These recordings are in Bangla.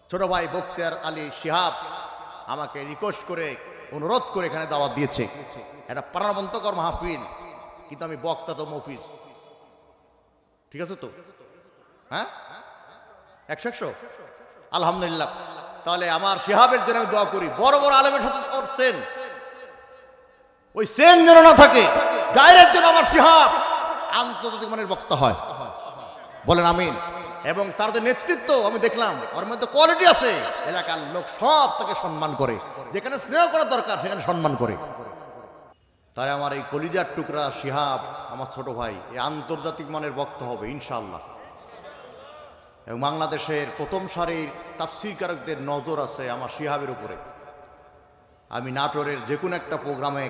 ছোট ভাই বখতিয়ার আলী শিহাব আমাকে রিকোয়েস্ট করে অনুরোধ করে এখানে দাওয়াত দিয়েছে। এটা প্রাণবন্তকর মাহফিল, কিন্তু আমি বক্তা তো মফিজ, ঠিক আছে তো? হ্যাঁ, 100 আলহামদুলিল্লাহ। তাহলে আমার শিহাবের জন্য আমি দোয়া করি, বড় বড় আলেমের সাথে ওর সেন, ওই সেন যেন না থাকে, ডাইরেক্ট যেন আমার শিহাব আন্তর্জাতিক মানের বক্তা হয়, বলেন আমিন। এবং তার যে নেতৃত্ব আমি দেখলাম, ওর মধ্যে কোয়ালিটি আছে, এলাকার লোক সব তাকে সম্মান করে, যেখানে স্নেহ করা দরকার সেখানে সম্মান করে। তাই আমার এই কলিজার টুকরা শিহাব, আমার ছোট ভাই, এই আন্তর্জাতিক মানের বক্তা হবে ইনশাআল্লাহ। এবং বাংলাদেশের প্রথম সারির তাফসীরকারকদের নজর আছে আমার শিহাবের উপরে। আমি নাটোরের যে কোনো একটা প্রোগ্রামে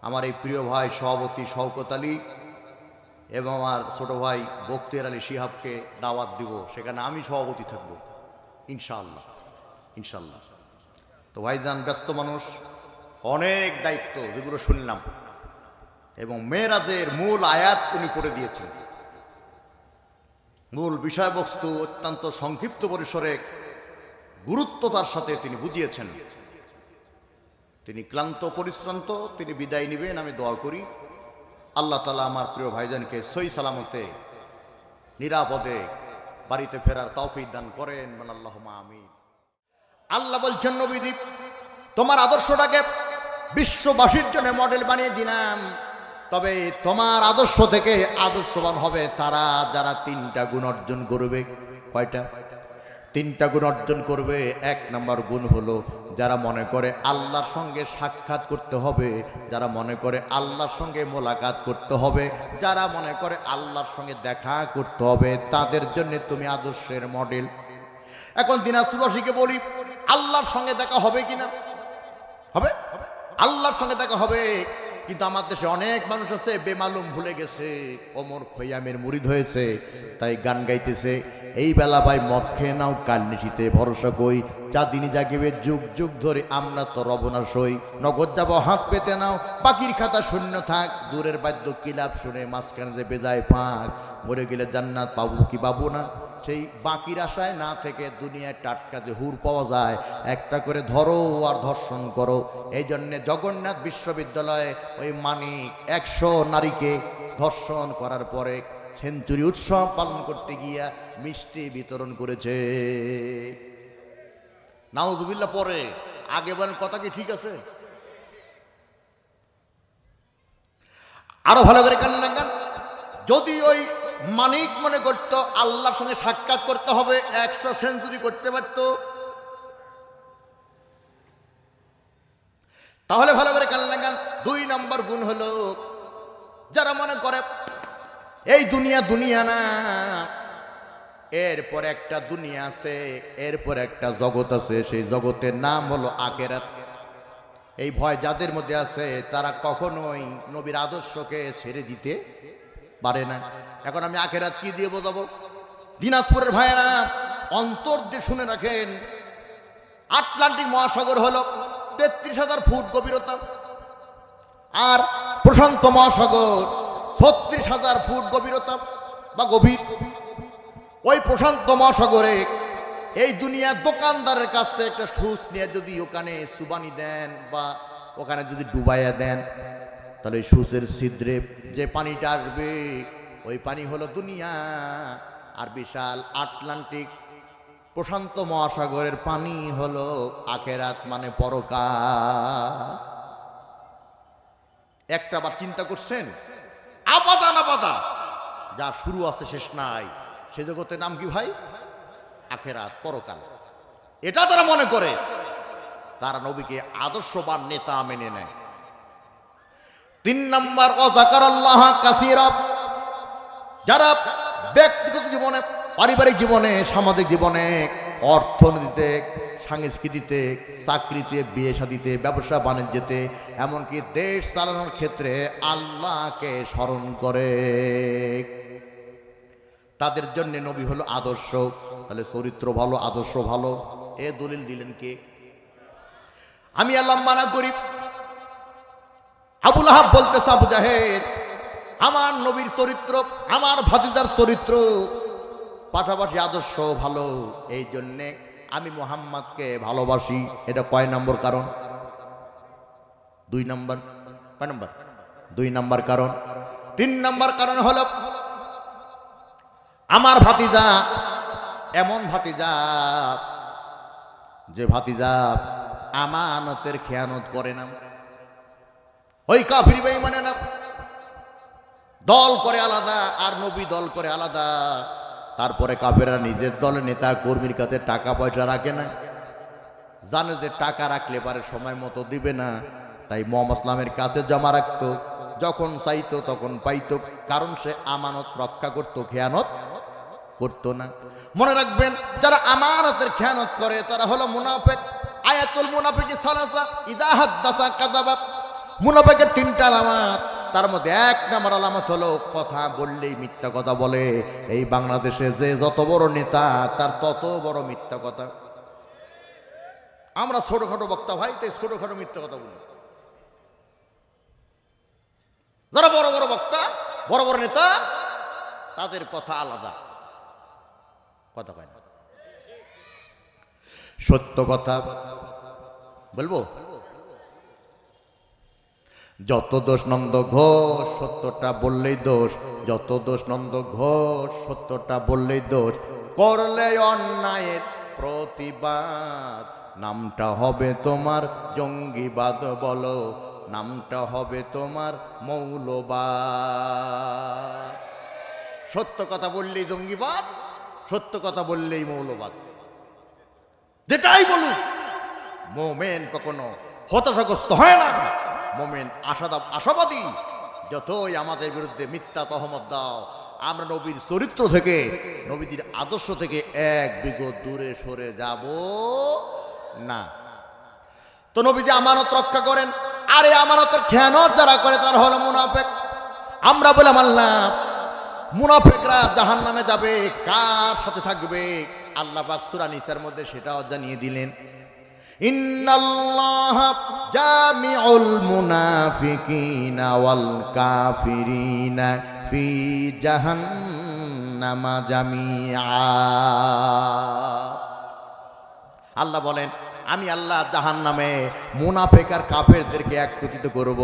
আমার এই প্রিয় ভাই সভাপতি শওকত আলী এবং আমার ছোট ভাই বখতিয়ার আলী শিহাবকে দাওয়াত দিব, সেখানে আমি সভাপতি থাকব ইনশাআল্লাহ, ইনশাআল্লাহ। তো ভাইজান ব্যস্ত মানুষ, অনেক দায়িত্ব যেগুলো শুনলাম, এবং মেরাজের মূল আয়াত উনি পড়ে দিয়েছেন। মূল বিষয়বস্তু অত্যন্ত সংক্ষিপ্ত পরিসরে গুরুত্বতার সাথে তিনি বুঝিয়েছেন। তিনি ক্লান্ত পরিশ্রান্ত, তিনি বিদায় নেবেন, আমি দোয়া করি আল্লাহ তাআলা আমার প্রিয় ভাইজানকে সহি সালামতে নিরাপদে বাড়িতে ফেরার তৌফিক দান করেন, মান আল্লাহুম্মা আমিন। আল্লাহ বলছেন, নবীজি তোমার আদর্শটাকে বিশ্ববাসীর জন্য মডেল বানিয়ে দিলাম, তবে তোমার আদর্শ থেকে আদর্শবান হবে তারা যারা 3টা গুণ অর্জন করবে। কয়টা? 3টা গুণ অর্জন করবে। 1 নম্বর গুণ হলো যারা মনে করে আল্লাহর সঙ্গে সাক্ষাৎ করতে হবে, যারা মনে করে আল্লাহর সঙ্গে মোলাকাত করতে হবে, যারা মনে করে আল্লাহর সঙ্গে দেখা করতে হবে, তাদের জন্য তুমি আদর্শের মডেল। এখন দিনাজপুরবাসীকে বলি, আল্লাহর সঙ্গে দেখা হবে কিনা? হবে, আল্লাহর সঙ্গে দেখা হবে। কিন্তু আমার দেশে অনেক মানুষ আছে বেমালুম ভুলে গেছে, ওমর খৈয়ামের মুরিদ হয়েছে, তাই গান গাইতেছে, এই বেলা ভাই মদ খেয়ে নাও, কাল নিশিতে ভরসা কই, চাঁদিনী জাগিবে যুগ যুগ ধরে, আমরা তো রবনা সই, নগদ যাব হাত পেতে নাও, পাখির খাতা শূন্য থাক, দূরের বাদ্য কিলাপ শুনে মাঝখানে যে বেজায় ফাঁক, মরে গেলে জান্নাত পাবো কি পাবো না, সেই বাকির আশায় না থেকে দুনিয়ায় টাটকা যে হুর পাওয়া যায়, একটা করে ধরো আর ধর্ষণ করো। এই জন্যে জগন্নাথ বিশ্ববিদ্যালয়ে ওই মানিক 100 নারীকে ধর্ষণ করার পরে সেঞ্চুরি উৎসব পালন করতে গিয়া মিষ্টি বিতরণ করেছে। নাউজুবিল্লাহ। পরে আগে বলেন, কথা কি ঠিক আছে? আরো ভালো করে কান লাগান। যদি ওই মানিক মনে করতো আল্লাহর সঙ্গে সাক্ষাৎ করতে হবে, 100 সেঞ্চুরি করতে পারত, তাহলে ভালো করে কান লাগান। 2 নম্বর গুণ হলো যারা মনে করে এই দুনিয়া দুনিয়া না, এরপর একটা দুনিয়া আছে, এরপর একটা জগৎ আছে, সেই জগতের নাম হলো আখিরাত। এই ভয় যাদের মধ্যে আছে তারা কখনোই নবীর আদর্শকে ছেড়ে দিতে পারে না। এখন আমি আখিরাত কি দিয়ে বোঝাবো? দিনাজপুরের ভাইয়েরা অন্তর দিয়ে শুনে রাখেন, আটলান্টিক মহাসাগর হলো 33,000 ফুট গভীরতা, আর প্রশান্ত মহাসাগর 36,000 ফুট গভীরতা বা গভীর। ওই প্রশান্ত মহাসাগরে এই দুনিয়ার দোকানদারের কাছ থেকে একটা সুচ নিয়ে যদি ওখানে সুবানি দেন বা ওখানে যদি ডুবাইয়া দেন, তাহলে ওই সুচের ছিদ্রে যে পানিটা আসবে ওই পানি হলো দুনিয়া, আর বিশাল আটলান্টিক প্রশান্ত মহাসাগরের পানি হলো আখিরাত, মানে পরকাল। একটা বার চিন্তা করছেন, আপাদা না পাদা যা শুরু আছে শেষ নাই, সে জগতের নাম কি ভাই? আখিরাত, পরকাল। এটা তারা মনে করে, তারা নবীকে আদর্শবান নেতা মেনে নেয়। 3 নম্বর, ওয়াযাকারাল্লাহ কাসীরা। যারা ব্যক্তিগত জীবনে, পারিবারিক জীবনে, সামাজিক জীবনে, অর্থনীতিতে, সংস্কৃতিতে, চাকরিতে, বিয়ে শাদিতে, ব্যবসা বাণিজ্যতে, এমনকি দেশ চালানোর ক্ষেত্রে আল্লাহকে স্মরণ করে, তাদের জন্য নবী হলো আদর্শ। তাহলে চরিত্র ভালো, আদর্শ ভালো, এ দলিল দিলেন কে? আমি আল্লাহ মানা করি। আবু লাহাব বলতেছে, আবু জাহেল, আমার নবীর চরিত্র, আমার ভাতিজার চরিত্র পাশাপাশি আদর্শ ভালো, এই জন্যে আমি মুহাম্মদকে ভালোবাসি। এটা কয় নম্বর কারণ? 2 নম্বর। কয় নম্বর? 2 নম্বর কারণ। 3 নম্বর কারণ হলো আমার ভাতিজা এমন ভাতিজা যে ভাতিজা আমানতের খেয়ানত করে না। ওই কাফির বেঈমানে না, দল করে আলাদা আর নবী দল করে আলাদা। তারপরে কাফেররা নিজের দলের নেতা কর্মীর কাছে টাকা পয়সা রাখে না, জানে যে টাকা রাখলে পারে সময় মতো দিবে না, তাই মুহাম্মদ ইসলামের কাছে জমা রাখতো, যখন চাইতো তখন পাইতো, কারণ সে আমানত রক্ষা করত, খেয়ানত করতো না। মনে রাখবেন, যারা আমানতের খেয়ানত করে তারা হলো মুনাফিক। আয়াতুল মুনাফিকি সালাসা, ইযা হাদাসা কাযাবা। মুনাফিকের 3টা আলামত, তার মধ্যে 1 নম্বর আলামত হলো কথা বললেই মিথ্যা কথা বলে। এই বাংলাদেশে যে যত বড় নেতা তার তত বড় মিথ্যা কথা। আমরা ছোটখাটো বক্তা ভাই, তাই ছোটখাটো মিথ্যা কথা বলি। যারা বড় বড় বক্তা, বড় বড় নেতা, তাদের কথা আলাদা, কথা কয় না। সত্য কথা বলবো, যত দোষ নন্দ ঘোষ, সত্যটা বললেই দোষ। যত দোষ নন্দ ঘোষ, সত্যটা বললেই দোষ। করলে অন্যায়ের প্রতিবাদ, নামটা হবে তোমার জঙ্গিবাদ। বলো, নামটা হবে তোমার মৌলবাদ। সত্য কথা বললেই জঙ্গিবাদ, সত্য কথা বললেই মৌলবাদ। যেটাই বলুন, মোমেন কখনো হতাশাগ্রস্ত হয় না, মোমেন আশাবাদী। যতই আমাদের বিরুদ্ধে মিথ্যা তহমত দাও, আমরা নবীর চরিত্র থেকে, নবীদের আদর্শ থেকে 1 বিঘত দূরে সরে যাব না। তো নবী যে আমানত রক্ষা করেন, আর এই আমানতের খেয়ানত যারা করে তারা হলো মুনাফিক। আমরা বললাম আল্লাহ, মুনাফিকরা জাহান্নামে যাবে, কার সাথে থাকবে? আল্লাহ পাক সূরা নিসার মধ্যে সেটাও জানিয়ে দিলেন, ইন্নাল্লাহা জামিউল মুনাফিকিনা ওয়াল কাফিরিনা ফি জাহান্নামা জামিআ। আল্লাহ বলেন, আমি আল্লাহ জাহান্নামে মুনাফিক আর কাফেরদেরকে একত্রিত করব।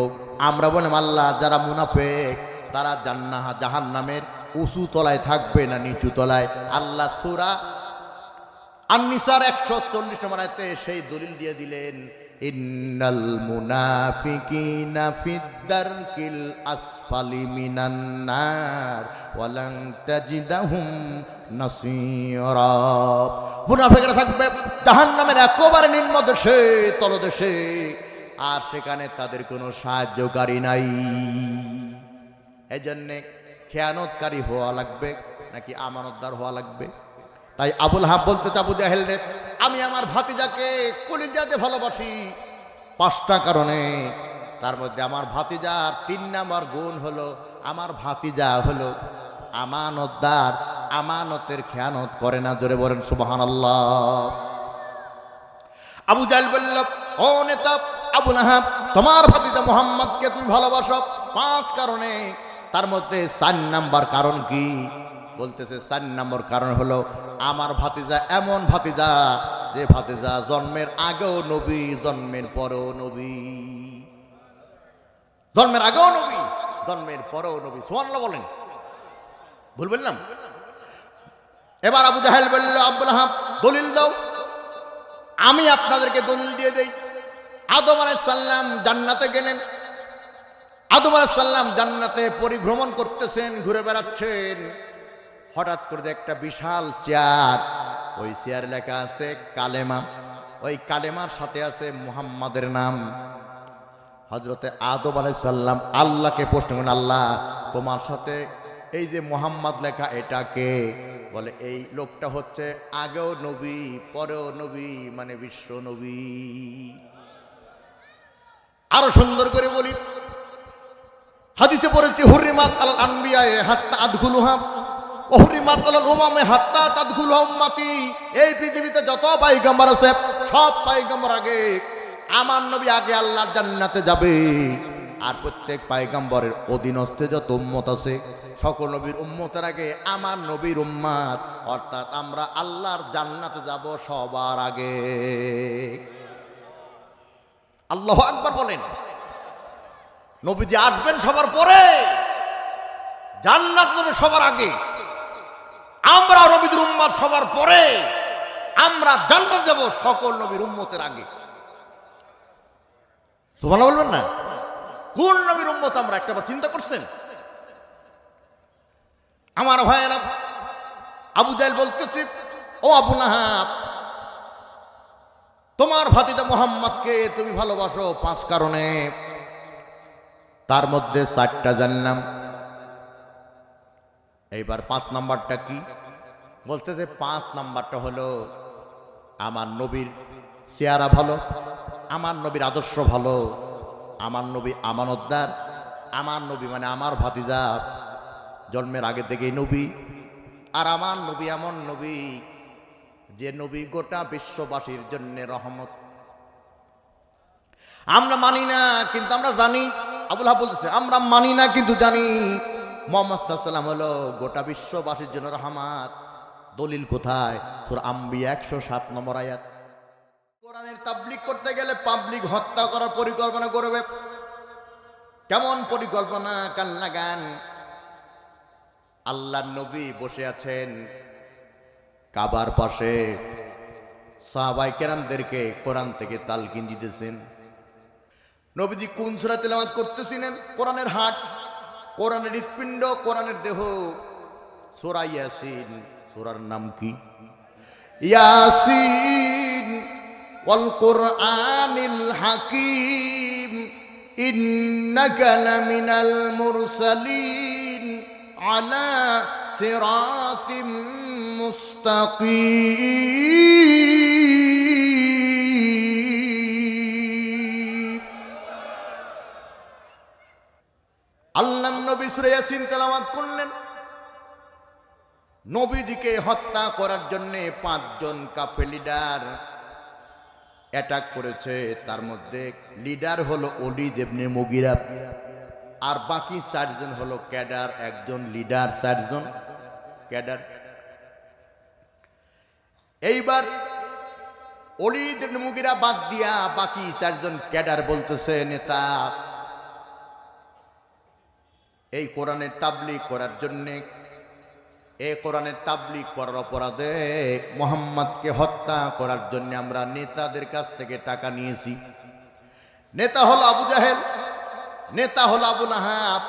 আমরা বললাম আল্লাহ, যারা মুনাফিক তারা জাহান্নামের উঁচু তলায় থাকবে না নিচু তলায়? আল্লাহ সূরা আন-নিসার 140 নম্বর আয়াতে সেই দলিল দিয়ে দিলেন, ইন্নাল মুনাফিকিনা ফিদ-দারকিল আসফালি মিনান নার ওয়া লান তাজিদাহুম নাসীরা। মুনাফিকরা থাকবে জাহান্নামের একেবারে নিম্নদেশে, তলদেশে, আর সেখানে তাদের কোনো সাহায্যকারী নাই। এজন্যে খেয়ানতকারী হওয়া লাগবে নাকি আমানতদার হওয়া লাগবে? তাই আবুল হাব বলতে আবু জাহেল রে, আমি আমার ভাতিজাকে কলিজাতে ভালোবাসি 5টা কারণে। তার মধ্যে আমার ভাতিজার 3 নম্বর গুণ হলো, আমার ভাতিজা হলো আমানতদার, আমানতের খেয়ানত করে না। জোরে বলেন সুবহানাল্লাহ। আবু জাহেল বলল, ও নেতা আবু লাহাব, তোমার ভাতিজা মুহাম্মদকে তুমি ভালোবাসো 5 কারণে। তার মধ্যে 4 নম্বর কারণ কি? বলতেছে 4 নম্বর কারণ হলো, আমার ভাতিজা এমন ভাতিজা যে ভাতিজা জন্মের আগেও নবী, জন্মের পরেও নবী। জন্মের আগেও নবী, জন্মের পরেও নবী। সুবহানাল্লাহ বলেন, ভুল বললাম? এবার আবু জাহেল বলল, আবুল আহাব দলিল দাও। আমি আপনাদেরকে দলিল দিয়ে দেই। আদম আলাইহিস সালাম জান্নাতে গেলেন। আদম আলাইহিস সালাম জান্নাতে পরিভ্রমণ করতেছেন, ঘুরে বেড়াচ্ছেন। হঠাৎ করে একটা বিশাল চেয়ার, ওই চেয়ারে লেখা আছে কালেমা। ওই কালেমার সাথে আছে মুহাম্মাদের নাম। হযরতে আদম আলাইহিস সালাম আল্লাহকে প্রশ্ন করেন, আল্লাহ, তোমার সাথে এই যে মুহাম্মদ লেখা, এটা কে? বলে, এই লোকটা হচ্ছে আগেও নবী, পরেও নবী, মানে বিশ্ব নবী। আরো সুন্দর করে বলি, হাদিসে পড়েছি, হুররিমাত আলাল আনবিয়া হাত্তা আদখুলুহা ওয়া হুররিমাত আলাল উমামে হাত্তা তাদখুলুহা উম্মতি। এই পৃথিবীতে যত পয়গম্বর আছে, সব পয়গম্বর আগে, আমার নবী আগে আল্লাহর জান্নাতে যাবে, আর প্রত্যেক পয়গম্বরের অধীনস্থে যত উম্মত আছে সকল নবীর উম্মতের আগে আমার নবীর উম্মত, অর্থাৎ আমরা আল্লাহর জান্নাতে যাব সবার আগে। আল্লাহু আকবার বলেন। নবীজি আসবেন সবার পরে, জান্নাত যাবে সবার আগে, আমরা নবীর উম্মত সবার পরে, আমরা জান্নাত যাব সকল নবীর উম্মতের আগে। সুবহানাল্লাহ বলবেন না? কোন নবীর উম্মত আমরা একটাবার চিন্তা করছেন? আমার ভাইয়েরা, আবু জাহেল বলতেছে, ও আবু লাহাব, তোমার ভাতিজা মুহাম্মদকে তুমি ভালোবাসো 5 কারণে, তার মধ্যে 4টা জানলাম। এইবার 5 নাম্বারটা কি? বলতেছে 5 নাম্বারটা হলো আমার নবীর চেহারা ভালো, আমার নবীর আদর্শ ভালো, আমার নবী আমানতদার, আমার নবী মানে আমার ভাতিজা জন্মের আগে থেকেই নবী, আর আমার নবী এমন নবী যে নবী গোটা বিশ্ববাসীর জন্য রহমত। আমরা মানি না কিন্তু আমরা জানি, আবুল হাব বলতেছে আমরা মানি না কিন্তু জানি মুহাম্মদ সাল্লাল্লাহু আলাইহি ওয়াসাল্লাম হলো গোটা বিশ্ববাসীর জন্য রহমত। দলিল কোথায়? সূরা আম্বিয়া 107 নম্বর আয়াত। কোরআনের তাবলীগ করতে গেলে পাবলিক হত্যা করার পরিকল্পনা করবে। কেমন পরিকল্পনা? কান লাগান। আল্লাহর নবী বসে আছেন কাবার পাশে, সাহাবায়ে কেরামদেরকে কোরআন থেকে তালকিন দিতেছেন। নবীজি কোন সূরা তেলাওয়াত করতেছিলেন? কোরআনের হাট, কোরআনের হৃৎপিণ্ড, কোরআনের দেহ, সূরা ইয়াসিন। সূরার নাম কি? ইয়াসিন ওয়াল কুরআনিল হাকীম ইন্নাকা লামিনাল মুরসালিন আলা সিরাতিম মুস্তাকিম। আল্লাহর নবী সূরা ইয়াসিন তেলাওয়াত করলেন। নবীজিকে হত্যা করার জন্য 5 জন কাফের লিডার অ্যাটাক করেছে। তার মধ্যে লিডার হলো ওলীদ ইবনে মুগিরা, আর বাকি 4 জন হলো ক্যাডার। একজন লিডার, 4 জন ক্যাডার। এইবার ওলীদ ইবনে মুগিরা বাদ দিয়া বাকি 4 জন ক্যাডার বলতেছে, নেতা, এই কোরআনের তাবলীগ করার জন্য, এই কোরআনের তাবলীগ করার অপরাধে মুহাম্মদকে হত্যা করার জন্য আমরা নেতাদের কাছ থেকে টাকা নিয়েছি। নেতা হলো আবু জাহেল, নেতা হলো আবু লাহাব,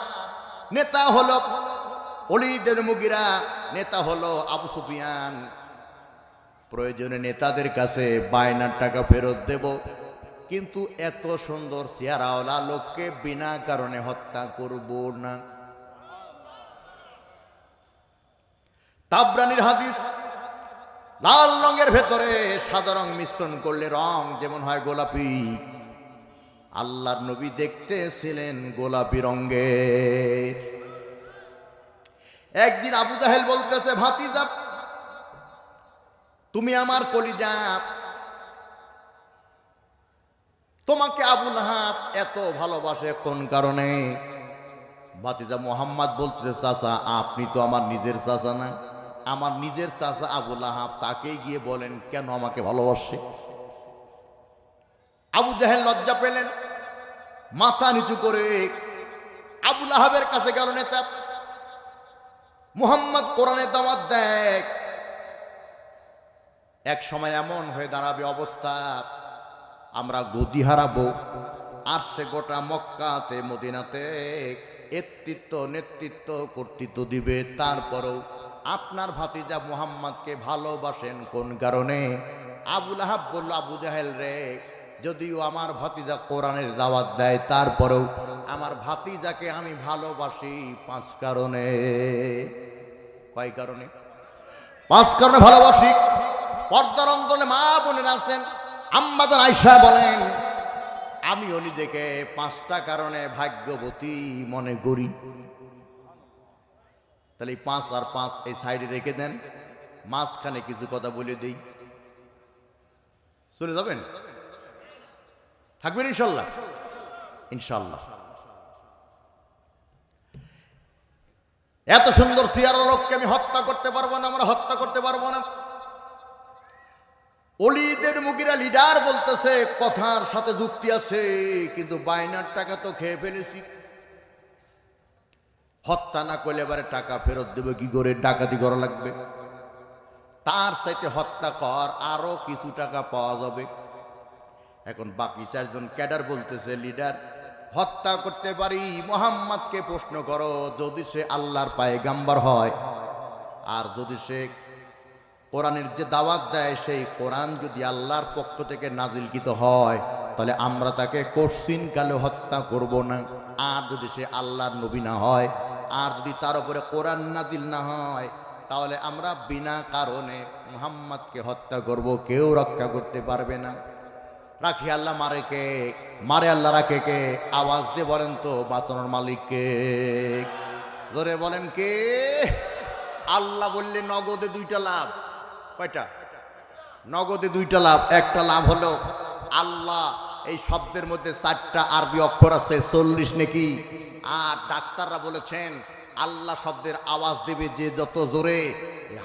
নেতা হলো ওলীদ ইবনে মুগিরা, নেতা হলো আবু সুফিয়ান। প্রয়োজনে নেতাদের কাছে বায়নার টাকা ফেরত দেব, কিন্তু এত সুন্দর চেহারাওয়ালা লোককে বিনা কারণে হত্যা করব না। তাবরানির হাদিস, লাল রঙের ভেতরে সাদা রং মিশ্রণ করলে রং যেমন হয় গোলাপি, আল্লাহর নবী দেখতে ছিলেন গোলাপি রঙের। একদিন আবু জাহেল বলতেছে, ভাতিজা তুমি আমার কলিজা, তোমাকে আবু লাহাব এত ভালোবাসে কোন কারণে? ভাতিজা মুহাম্মদ বলতেছে, চাচা আপনি তো আমার নিজের চাচা না, আমার নিজের চাচা আবু লাহাব, তাকেই গিয়ে বলেন কেন আমাকে ভালোবাসে। আবু জাহেল লজ্জা পেলেন, মাথা নিচু করে আবু লাহাবের কাছে গেল। নেতা, মুহাম্মদ কোরআনে দাওয়াত দেয়, এক সময় এমন হয়ে দাঁড়াবে অবস্থা আমরা গদি হারাবো, আর সে গোটা মক্কাতে মদিনাতে নেতৃত্ব কর্তৃত্ব দিবে। তারপরও আপনার ভাতিজা মুহাম্মদকে ভালোবাসেন কোন কারণে? আবু লাহাব বলল, আবু জাহেল রে, যদিও আমার ভাতিজা কোরআনের দাওয়াত দেয়, তারপরেও আমার ভাতিজাকে আমি ভালোবাসি 5 কারণে। কয় কারণে? 5 কারণে ভালোবাসি। পর্দার অন্তরে মা বোনেরা আছেন, আম্মা জান আয়েশা বলেন, আমিও নিজেকে 5টা কারণে ভাগ্যবতী মনে করি। তাহলে 5 আর 5 এই সাইডে রেখে দেন, মাঝখানে কিছু কথা বলে দেই, চলে যাবেন? থাকবেন ইনশাল্লাহ? ইনশাল্লাহ। এত সুন্দর সিয়ার লোককে আমি হত্যা করতে পারবো না, আমরা হত্যা করতে পারবো না। ওলীদের মুগিরা লিডার বলতেছে কথার সাথে যুক্তি আছে, কিন্তু বায়নার টাকা তো খেয়ে ফেলেছি, হত্যা না করলে এবারে টাকা ফেরত দেবে কি করে, ডাকাতি করা লাগবে, তার সাথে হত্যা কর, আরো কিছু টাকা পাওয়া যাবে। এখন বাকি চারজন ক্যাডার বলতেছে লিডার হত্যা করতে পারি, মুহাম্মদকে প্রশ্ন করো, যদি সে আল্লাহর পয়গম্বর হয় আর যদি সে কোরআনের যে দাওয়াত দেয় সেই কোরআন যদি আল্লাহর পক্ষ থেকে নাজিলকৃত হয় তাহলে আমরা তাকে কোশ্চিন কালে হত্যা করব না। আর যদি সে আল্লাহর নবী না হয় আর যদি তার উপরে কোরআন নাজিল না হয় তাহলে আমরা বিনা কারণে মুহাম্মদকে হত্যা করব, কেউ রক্ষা করতে পারবে না। রাখি আল্লাহ মারে কে, মারে আল্লাহ রাখে কে, আওয়াজ দিয়ে বলেন তো বাঁচানোর মালিককে, জোরে বলেন কে? আল্লাহ বললে নগদে দুইটা লাভ। কয়টা? নগদে দুইটা লাভ। একটা লাভ হলো আল্লাহ এই শব্দের মধ্যে 4টা আরবি অক্ষর আছে, 40 নাকি। আর ডাক্তাররা বলেছেন আল্লাহ শব্দের আওয়াজ দেবে যে যত জোরে,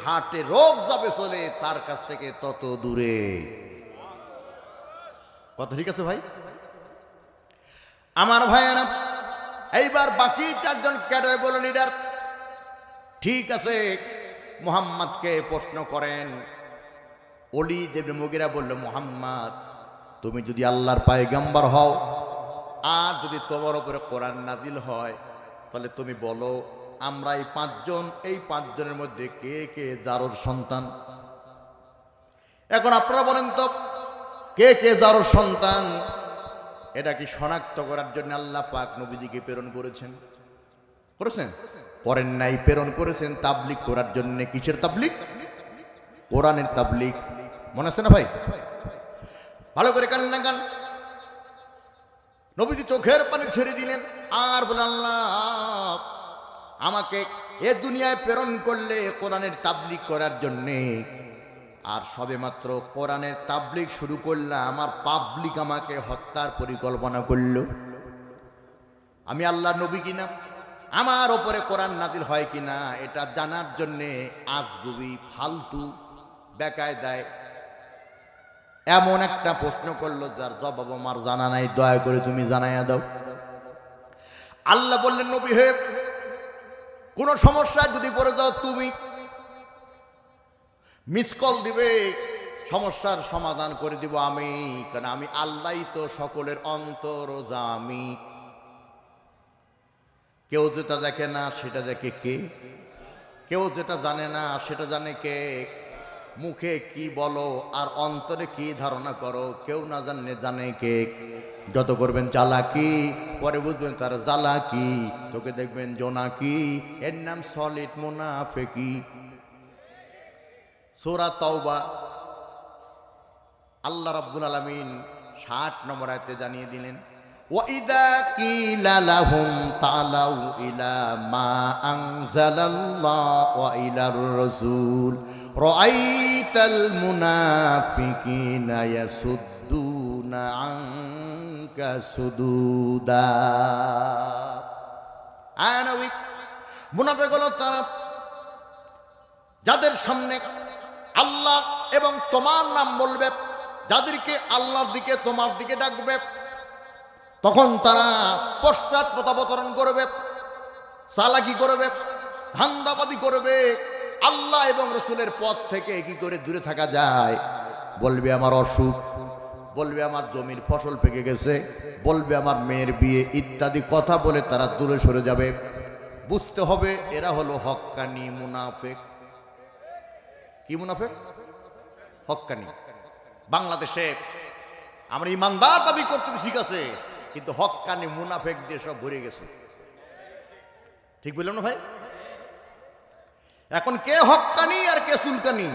হার্টে রোগ যাবে চলে তার কাছ থেকে তত দূরে। কথা ঠিক আছে ভাই? আমার ভাইয়েরা, এইবার বাকি চারজন ক্যাডার বলে লিডার ঠিক আছে মুহাম্মদকে প্রশ্ন করেন। ওলীদ ইবনে মুগিরা বলল মুহাম্মদ তুমি যদি আল্লাহর পয়গম্বর হও আর যদি তোমার উপরে কোরআন নাজিল হয় তাহলে তুমি বলো আমরা এই পাঁচজনের মধ্যে কে কে জারুর সন্তান। এখন আপনারা বলেন তো কে কে জারুর সন্তান? এটা কি শনাক্ত করার জন্য আল্লাহ পাক নবীজিকে প্রেরণ করেছেন? করেছেন? করেন নাই, প্রেরণ করেছেন তাবলীগ করার জন্য। কিসের তাবলীগ? কোরআনের তাবলীগ। মনে আছে না ভাই? ভালো করে কান না গান। নবীজি চোখের পানি ছেড়ে দিলেন আর বলেন আল্লাহ আমাকে এ দুনিয়ায় প্রেরণ করলে কোরআনের তাবলীগ করার জন্যে, আর সবেমাত্র কোরআনের তাবলীগ শুরু করলাম আমার পাবলিক আমাকে হত্যার পরিকল্পনা করল। আমি আল্লাহ নবী কিনা, আমার ওপরে কোরআন নাজিল হয় কিনা এটা জানার জন্যে আজগুবি ফালতু বেকায়দায় এমন একটা প্রশ্ন করলো যার জবাব আমার জানা নাই, দয়া করে তুমি জানাইয়া দাও। আল্লাহ বললেন নবী হে, কোন সমস্যা যদি পড়ে যাও তুমি মিস কল দিবে, সমস্যার সমাধান করে দিব আমি, কারণ আমি আল্লাহই তো সকলের অন্তর্যামী। কেউ যেটা দেখে না সেটা দেখে কে? কেউ যেটা জানে না সেটা জানে কে? মুখে কি বলো আর অন্তরে কি ধারণা করো কেউ না জানলে জানে কে? যত করবেন চালাকি পরে বুঝবেন তার জ্বালাকি, তোকে দেখবেন জোনাকি, এর নাম সলিড মুনাফিকি। সূরা তাওবা আল্লাহ রাব্বুল আলামিন 60 নম্বর আয়াতে জানিয়ে দিলেন ওয়াইদা কিলা লাহুম তাআলাউ ইলা মা আনজালাল্লাহু ওয়া ইলার রাসূল রাআইতাল মুনাফিকিনা ইয়াসুদ্দুনা আনকা সুদুদা। আনবি মুনাফিকগুলো তারা যাদের সামনে আল্লাহ এবং তোমার নাম বলবে, যাদেরকে আল্লাহর দিকে তোমার দিকে ডাকবে, তখন তারা পশ্চাৎপদাবতরণ করবে, চালাকি করবে, ধান্দাবাদি করবে। আল্লাহ এবং রসুলের পথ থেকে কি করে দূরে থাকা যায়? বলবে আমার অসুখ, বলবে আমার জমির ফসল পেকে গেছে, বলবে আমার মেয়ের বিয়ে ইত্যাদি কথা বলে তারা দূরে সরে যাবে। বুঝতে হবে এরা হলো হক্কানি মুনাফিক। কি মুনাফিক? হক্কানি। বাংলাদেশে আমরা ইমানদার দাবি করতে ঠিক আছে, কিন্তু হক্কানি মুনাফিক দিয়ে সব ভরে গেছে। ঠিক বললাম না ভাই? এখন কে হক্কানি আর কে সুলকানি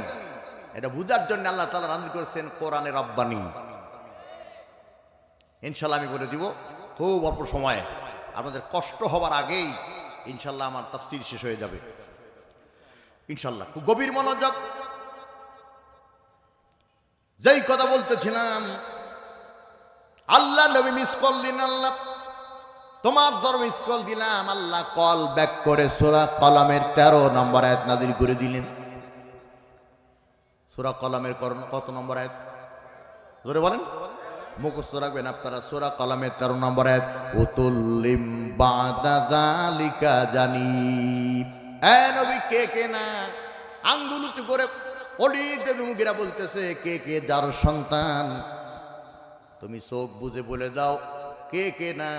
এটা বুঝার জন্য আল্লাহ তাআলা নাযিল করেছেন কোরআনে রব্বানি। ইনশাআল্লাহ আমি বলে দিব খুব অল্প সময়ে, আপনাদের কষ্ট হবার আগেই ইনশাআল্লাহ আমার তাফসীর শেষ হয়ে যাবে ইনশাআল্লাহ। খুব গভীর মনোযোগ। যেই কথা বলতেছিলাম, আল্লাহ নবী মিস কল দিন, আল্লাহ তোমার ধর্ম স্ক্রল দিলাম, আল্লাহ কল ব্যাক করে সূরা কলমের 13 নম্বর আয়াত নাযিল করে দিলেন। সূরা কলমের কত নম্বর আয়াত জোরে বলেন, মুখস্থ রাখবেন আপনারা। সূরা কলমের 13 নম্বর আয়াত, উতুল্লিম বাদা যালিকা জানিব। এ নবী, কে কে না আঙ্গুল উঁচু করে ওলীদ ইবনে মুগীরা বলতেছে, কে কে যার সন্তান, তুমি চোখ বুঝে বলে দাও কে কে না,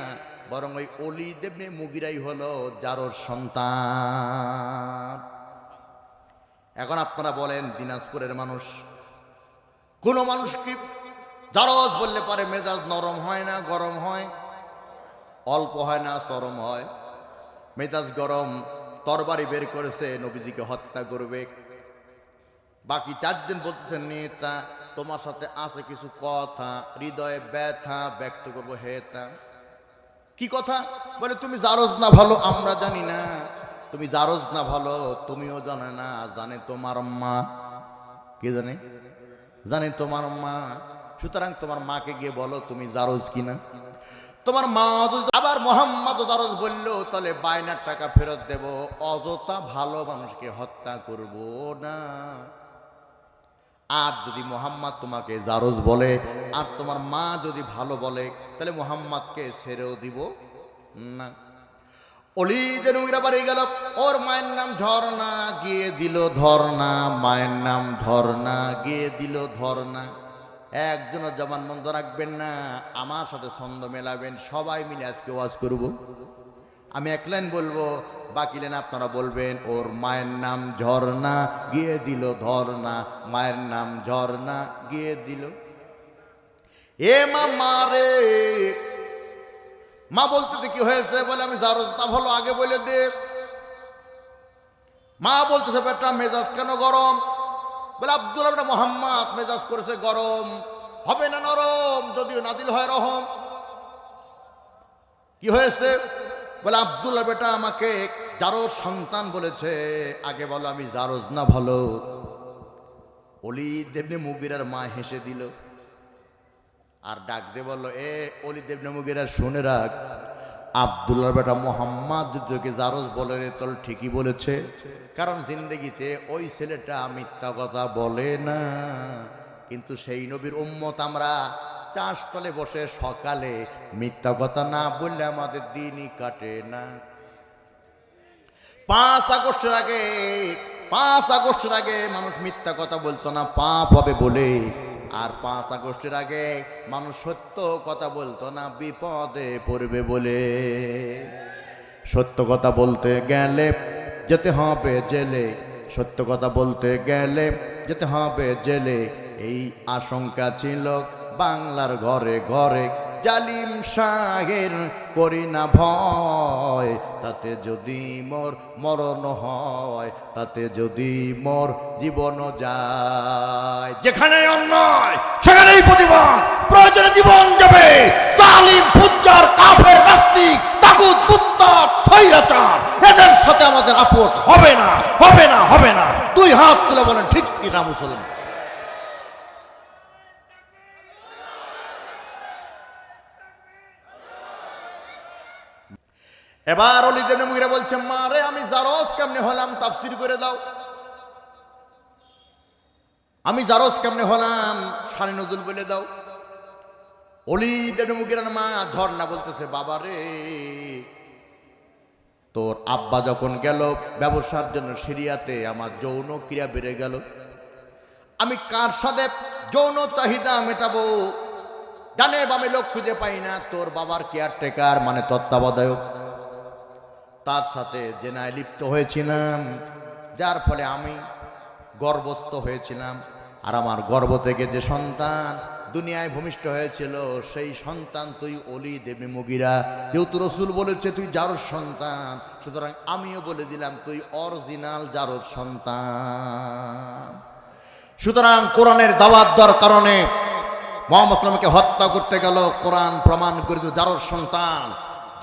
বরং ওই ওলীদ ইবনে মুগীরাই হলো যার সন্তান। এখন আপনারা বলেন, দিনাজপুরের মানুষ, কোন মানুষ কি জারজ বললে পারে মেজাজ নরম হয় না গরম হয়? অল্প হয় না চরম হয়? মেজাজ গরম, তরবারি বের করেছে, নবীজিকে হত্যা করবে। বাকি চারজন বলতেছেন, নেতা তোমার সাথে আছে কিছু কথা, হৃদয়ে ব্যথা ব্যক্ত করবো। হেতা কি কথা? বলে তুমি জারজ না ভালো আমরা জানি না, তুমি জারজ না ভালো তুমিও জানে না, জানে তোমার মা। কে জানে? জানে তোমার মা। সুতরাং তোমার মাকে গিয়ে বলো তুমি জারজ কিনা। তোমার মা আবার মোহাম্মদ জারজ বললো, তাহলে বায়নার টাকা ফেরত দেব, অযথা ভালো মানুষকে হত্যা করব না। আর যদি মোহাম্মদ তোমাকে জারজ বলে আর তোমার মা যদি ভালো বলে, তাহলে মোহাম্মদকে ছেড়েও দিব না। ওলীদ ইবনে মুগীরা বাড়ি গেল, ওর মায়ের নাম ঝর্ণা, গিয়ে দিল ধর্ণা। মায়ের নাম ধর্ণা, গিয়ে দিল ধর্ণা। একজনের জবান বন্ধ রাখবেন না, আমার সাথে ছন্দ মেলাবেন, সবাই মিলে আজকে ওয়াজ করব। আমি এক লাইন বলবো, বাকি লাইন আপনারা বলবেন। ওর মায়ের নাম ঝর্ণা, গিয়ে দিল ধর্ণা। মায়ের নাম ঝর্ণা, গিয়ে দিল। এ মা মারে, মা বলতেছে কি হয়েছে? বলে আমি জারজ না ভালো আগে বলে দে। মা বলতেছে বেটা মেজাজ কেন গরম? বলে আব্দুল্লাহ বেটা মোহাম্মদ মেজাজ করেছে গরম, হবে না নরম, যদিও নাজিল হয় রহম। কি হয়েছে? বলে আব্দুল্লাহ বেটা আমাকে জারজ সন্তান বলেছে, আগে বলো আমি জারজ না ভালো। ওলীদ ইবনে মুগীরার মা হেসে দিল আর ডাক দিয়ে বললো, এ ওলীদ ইবনে মুগীরা শুনে রাখ, আব্দুল্লাহ বেটা মোহাম্মদ যদি তোকে জারজ বলে তোর ঠিকই বলেছে, কারণ জিন্দেগিতে ওই ছেলেটা মিথ্যা কথা বলে না। কিন্তু সেই নবীর উম্মত আমরা, চাষ তলে বসে সকালে মিথ্যা কথা না বললে আমাদের দিনই কাটে না। 5 আগস্টের আগে 5 আগস্টের আগে মানুষ মিথ্যা কথা বলতো না পাপ হবে বলে, আর 5 আগস্টের আগে মানুষ সত্য কথা বলতো না বিপদে পড়বে বলে। সত্য কথা বলতে গেলে যেতে হবে জেলে, সত্য কথা বলতে গেলে যেতে হবে জেলে। এই আশঙ্কা ছিল বাংলার ঘরে ঘরে, জালিম শাহের করি না ভয়, তাতে যদি মোর মরণ হয়, তাতে যদি মোর জীবন যায়। যেখানে অন্যায় সেখানেই প্রতিবাদ, প্রয়োজনে জীবন যাবে। জালিম ফুজ্জার কাফের নাস্তিক তাগুত মুত্তার স্বৈরাচার, এদের সাথে আমাদের আপোষ হবে না, হবে না, হবে না। 2 হাত তুলে বলেন ঠিক কিনা মুসলমান? এবার ওলীদ ইবনে মুগীরা বলছে, মা রে আমি জারজ কেমনে হলাম তাফসীর করে দাও। আমি জারজ কেমনে হলাম শানে নজুল বলে দাও। ওলীদ ইবনে মুগীরার মা ঝর্ণা বলতেছে, বাবা রে তোর আব্বা যখন গেল ব্যবসার জন্য সিরিয়াতে, আমার যৌন ক্রিয়া বেড়ে গেল। আমি কার সাথে যৌন চাহিদা মেটাবো? ডানে বামে লোক খুঁজে পাই না। তোর বাবার কেয়ারটেকার মানে তত্ত্বাবধায়ক, তার সাথে জেনায় লিপ্ত হয়েছিলাম, যার ফলে আমি গর্ভস্থ হয়েছিলাম। আর আমার গর্ভ থেকে যে সন্তান দুনিয়ায় ভূমিষ্ঠ হয়েছিল, সেই সন্তান তুই ওলীদ ইবনে মুগীরা। যেহেতু রাসূল বলেছে তুই জারজ সন্তান, সুতরাং আমিও বলে দিলাম তুই অরিজিনাল জারজ সন্তান। সুতরাং কোরআনের দাওয়াত দেওয়ার কারণে মুহাম্মদ সাল্লাল্লাহু আলাইহি ওয়াসাল্লামকে হত্যা করতে গেল, কোরআন প্রমাণ করে দিল জারজ সন্তান।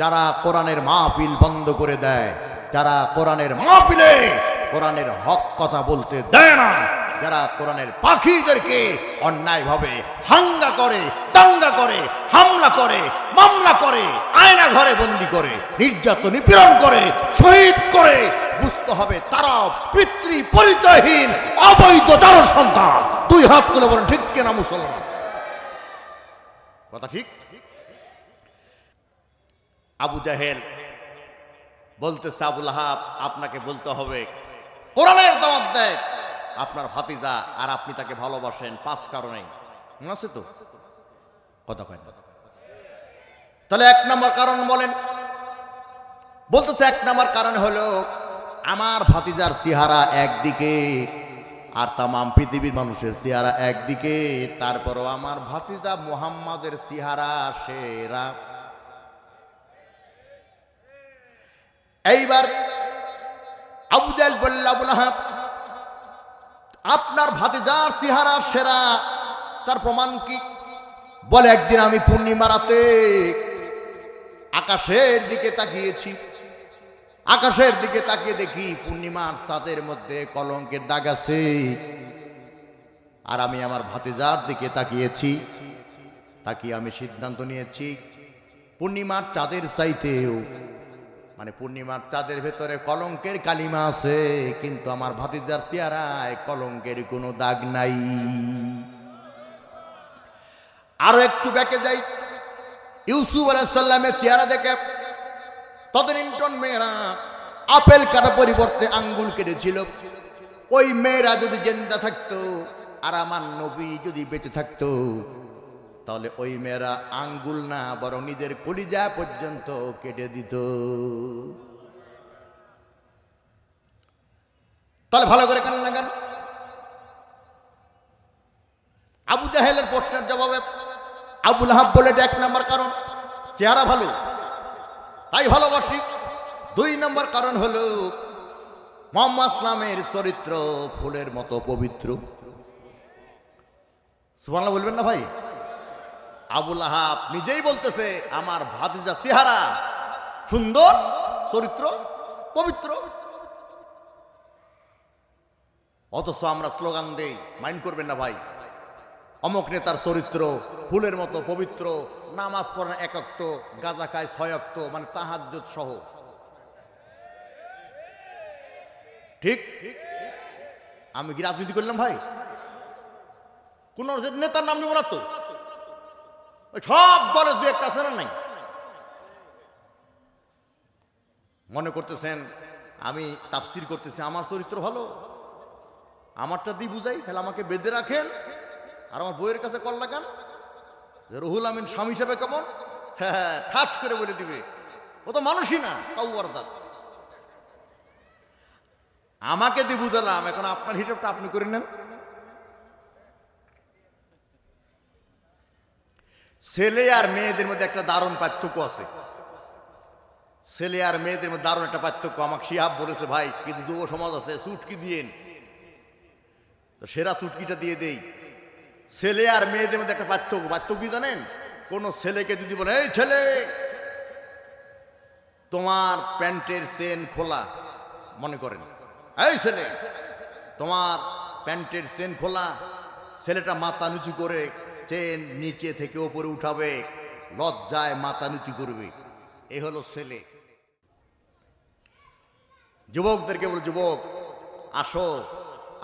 যারা কোরআনের মাহফিল বন্ধ করে দেয়, যারা কোরআনের মাহফিলে কোরআনের হক কথা বলতে দেয় না, যারা কোরআনের পাখিদেরকে অন্যায়ভাবে হাঙ্গা করে, দাঙ্গা করে, হামলা করে, মামলা করে, আয়না ঘরে বন্দি করে, নির্যাতন নিপীড়ন করে, শহীদ করে, বুঝতে হবে তারা পিতৃ পরিচয়হীন অবৈধ তার সন্তান। দুই হাত তুলে বলেন ঠিক কিনা মুসলমান? কথা ঠিক। আবু জাহেল বলতেছে, আবুল আহাব আপনাকে বলতে হবে, কোরআনের দাওয়াত দেয় আপনার ভাতিজা আর আপনি তাকে ভালোবাসেন 5 কারণে। মনে আছে তো? কথা কয় না। তাহলে 1 নম্বর কারণ বলেন। বলতেছে 1 নম্বর কারণ হলো আমার ভাতিজার চেহারা একদিকে আর তামাম পৃথিবীর মানুষের চেহারা একদিকে, তারপরও আমার ভাতিজা মুহাম্মাদের চেহারা সেরা। এইবার আবু জাহেল বলল, আবুল আহাব আপনার ভাতিজার চেহারা সেরা, তার প্রমাণ কি? বলে একদিন আমি পূর্ণিমা রাতে আকাশের দিকে তাকিয়েছি, আকাশের দিকে তাকিয়ে দেখি পূর্ণিমার চাঁদের মধ্যে কলঙ্কের দাগ আছে, আর আমি আমার ভাতিজার দিকে তাকিয়েছি, তাকিয়ে আমি সিদ্ধান্ত নিয়েছি পূর্ণিমার চাঁদের চাইতেও, মানে পূর্ণিমার চাঁদের ভেতরে কলঙ্কের কালিমা আছে, কিন্তু আমার ভাতিজার চেহারায় কলঙ্কের কোনো দাগ নাই। আরো একটু ব্যাকে যাই, ইউসুফ আলাইহিস সালামের চেহারা দেখে তদানীন্তন মেয়েরা আপেল কাটা পরিবর্তে আঙ্গুল কেটেছিল। ওই মেয়েরা যদি জিন্দা থাকতো আর আমার নবী যদি বেঁচে থাকতো, তাহলে ওই মেয়েরা আঙ্গুল না বরং নিজের কলিজা পর্যন্ত কেটে দিত। তাহলে ভালো করে কান লাগান। আবু জাহেলের প্রশ্নের জবাবে আবুল আহাব বলে, 1 নম্বর কারণ চেহারা ভালো তাই ভালোবাসি। 2 নম্বর কারণ হলো মুহাম্মদ ইসলামের চরিত্র ফুলের মতো পবিত্র। সুবহানাল্লাহ বলবেন না ভাই? আবুল আহাব নিজেই বলতেছে আমার ভাতিজা চেহারা সুন্দর, চরিত্র পবিত্র, অথচ আমরা স্লোগান দেই, মাইন্ড করবেন না ভাই, অমুক নেতার চরিত্র ফুলের মতো পবিত্র, নামাজ পড়ে 1 ওয়াক্ত, গাঁজা খায় 6 ওয়াক্ত, মানে তাহাজ্জুদ সহ। ঠিক? আমি কি রাজনীতি করলাম ভাই? কোন নেতার নাম নিব না তো, সব দলের 2-1টা আছে না নাই? মনে করতেছেন আমি তাফসীর করতেছি, আমার চরিত্র ভালো, আমারটা দিয়ে বুঝাই, তাহলে আমাকে বেঁধে রাখেন আর আমার বইয়ের কাছে কল লাগান যে রুহুল আমিন স্বামী হিসাবে কেমন? হ্যাঁ, ঠাস করে বলে দিবে, ও তো মানুষই না, তাও অর্থাৎ আমাকে দিয়ে বুঝালাম, এখন আপনার হিসাবটা আপনি করে নেন। ছেলে আর মেয়েদের মধ্যে একটা দারুণ পার্থক্য আছে। ছেলে আর মেয়েদের মধ্যে দারুণ একটা পার্থক্য। আমাকে শিহাব বলেছে, ভাই কিছু যুব সমাজ আছে চুটকি দিয়েন, তো সেরা চুটকিটা দিয়ে দেই। ছেলে আর মেয়েদের মধ্যে একটা পার্থক্য। পার্থক্য কি জানেন? কোন ছেলেকে যদি বলে, এই ছেলে তোমার প্যান্টের চেন খোলা, মনে করেন এই ছেলে তোমার প্যান্টের চেন খোলা, ছেলেটা মাথা নিচু করে চেন নিচে থেকে উপরে উঠাবে, লজ্জায় মাথা নিচু করবে, এ হলো ছেলে। যুবকদেরকে বলে, যুবক আসো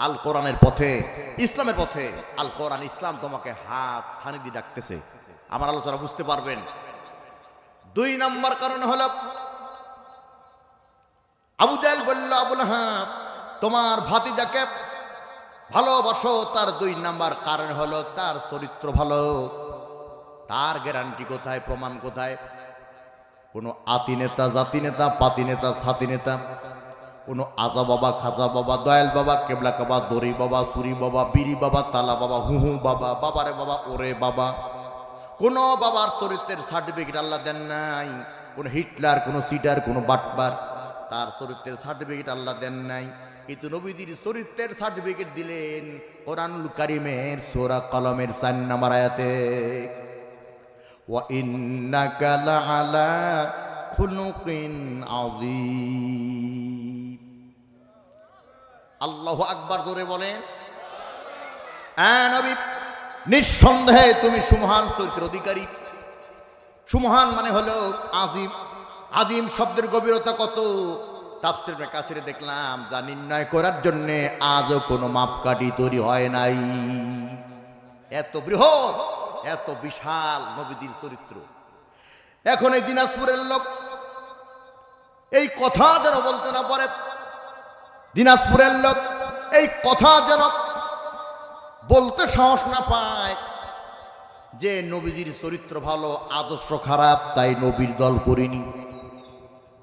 আল কোরআনের পথে, ইসলামের পথে। আল কোরআন ইসলাম তোমাকে হাত হানি দিয়ে ডাকতেছে। আমার আলোচনা বুঝতে পারবেন। 2 নম্বর কারণ হলো আবু জাহেল বলল, আবুল আহাব তোমার ভাতিজাকে ভালোবাসো, তার 2 নম্বর কারণ হলো তার চরিত্র ভালো। তার গ্যারান্টি কোথায়, প্রমাণ কোথায়? কোন আতি নেতা, জাতি নেতা, পাতি নেতা, ছাতি নেতা, কোন আজা বাবা, খাজা বাবা, দয়াল বাবা, কেবলা বাবা, দড়ি বাবা, সুরি বাবা, বিড়ি বাবা, তালা বাবা, হুহু বাবা, বাবারে বাবা, ওরে বাবা, কোন বাবার চরিত্রের সার্টিফিকেট আল্লাহ দেন নাই। কোন হিটলার, কোন সিটার, কোন বাটবার, তার চরিত্রের সার্টিফিকেট আল্লাহ দেন নাই। কিন্তু নবীদের চরিত্রের সার্টিফিকেট দিলেন কোরআনুল কারীমের সূরা কলমের 4 নম্বর আয়াতে, ওয়া ইন্নাকা লাআলা খুলুকিন আযীম। আল্লাহু আকবার জোরে বলেন। নবী, নিঃসন্দেহে তুমি সুমহান চরিত্রের অধিকারী। সুমহান মানে হলো আজিম। আজিম শব্দের গভীরতা কত তাফসীরের কাছে দেখলাম, যা নির্ণয় করার জন্য আজও কোনো মাপকাঠি তৈরি হয় নাই। এত বৃহৎ, এত বিশাল নবীদের চরিত্র। এখন এই দিনাজপুরের লোক এই কথা যেন বলতে না পারে, দিনাজপুরের লোক এই কথা যেন বলতে সাহস না পায় যে নবীজির চরিত্র ভালো, আদর্শ খারাপ, তাই নবীর দল করিনি।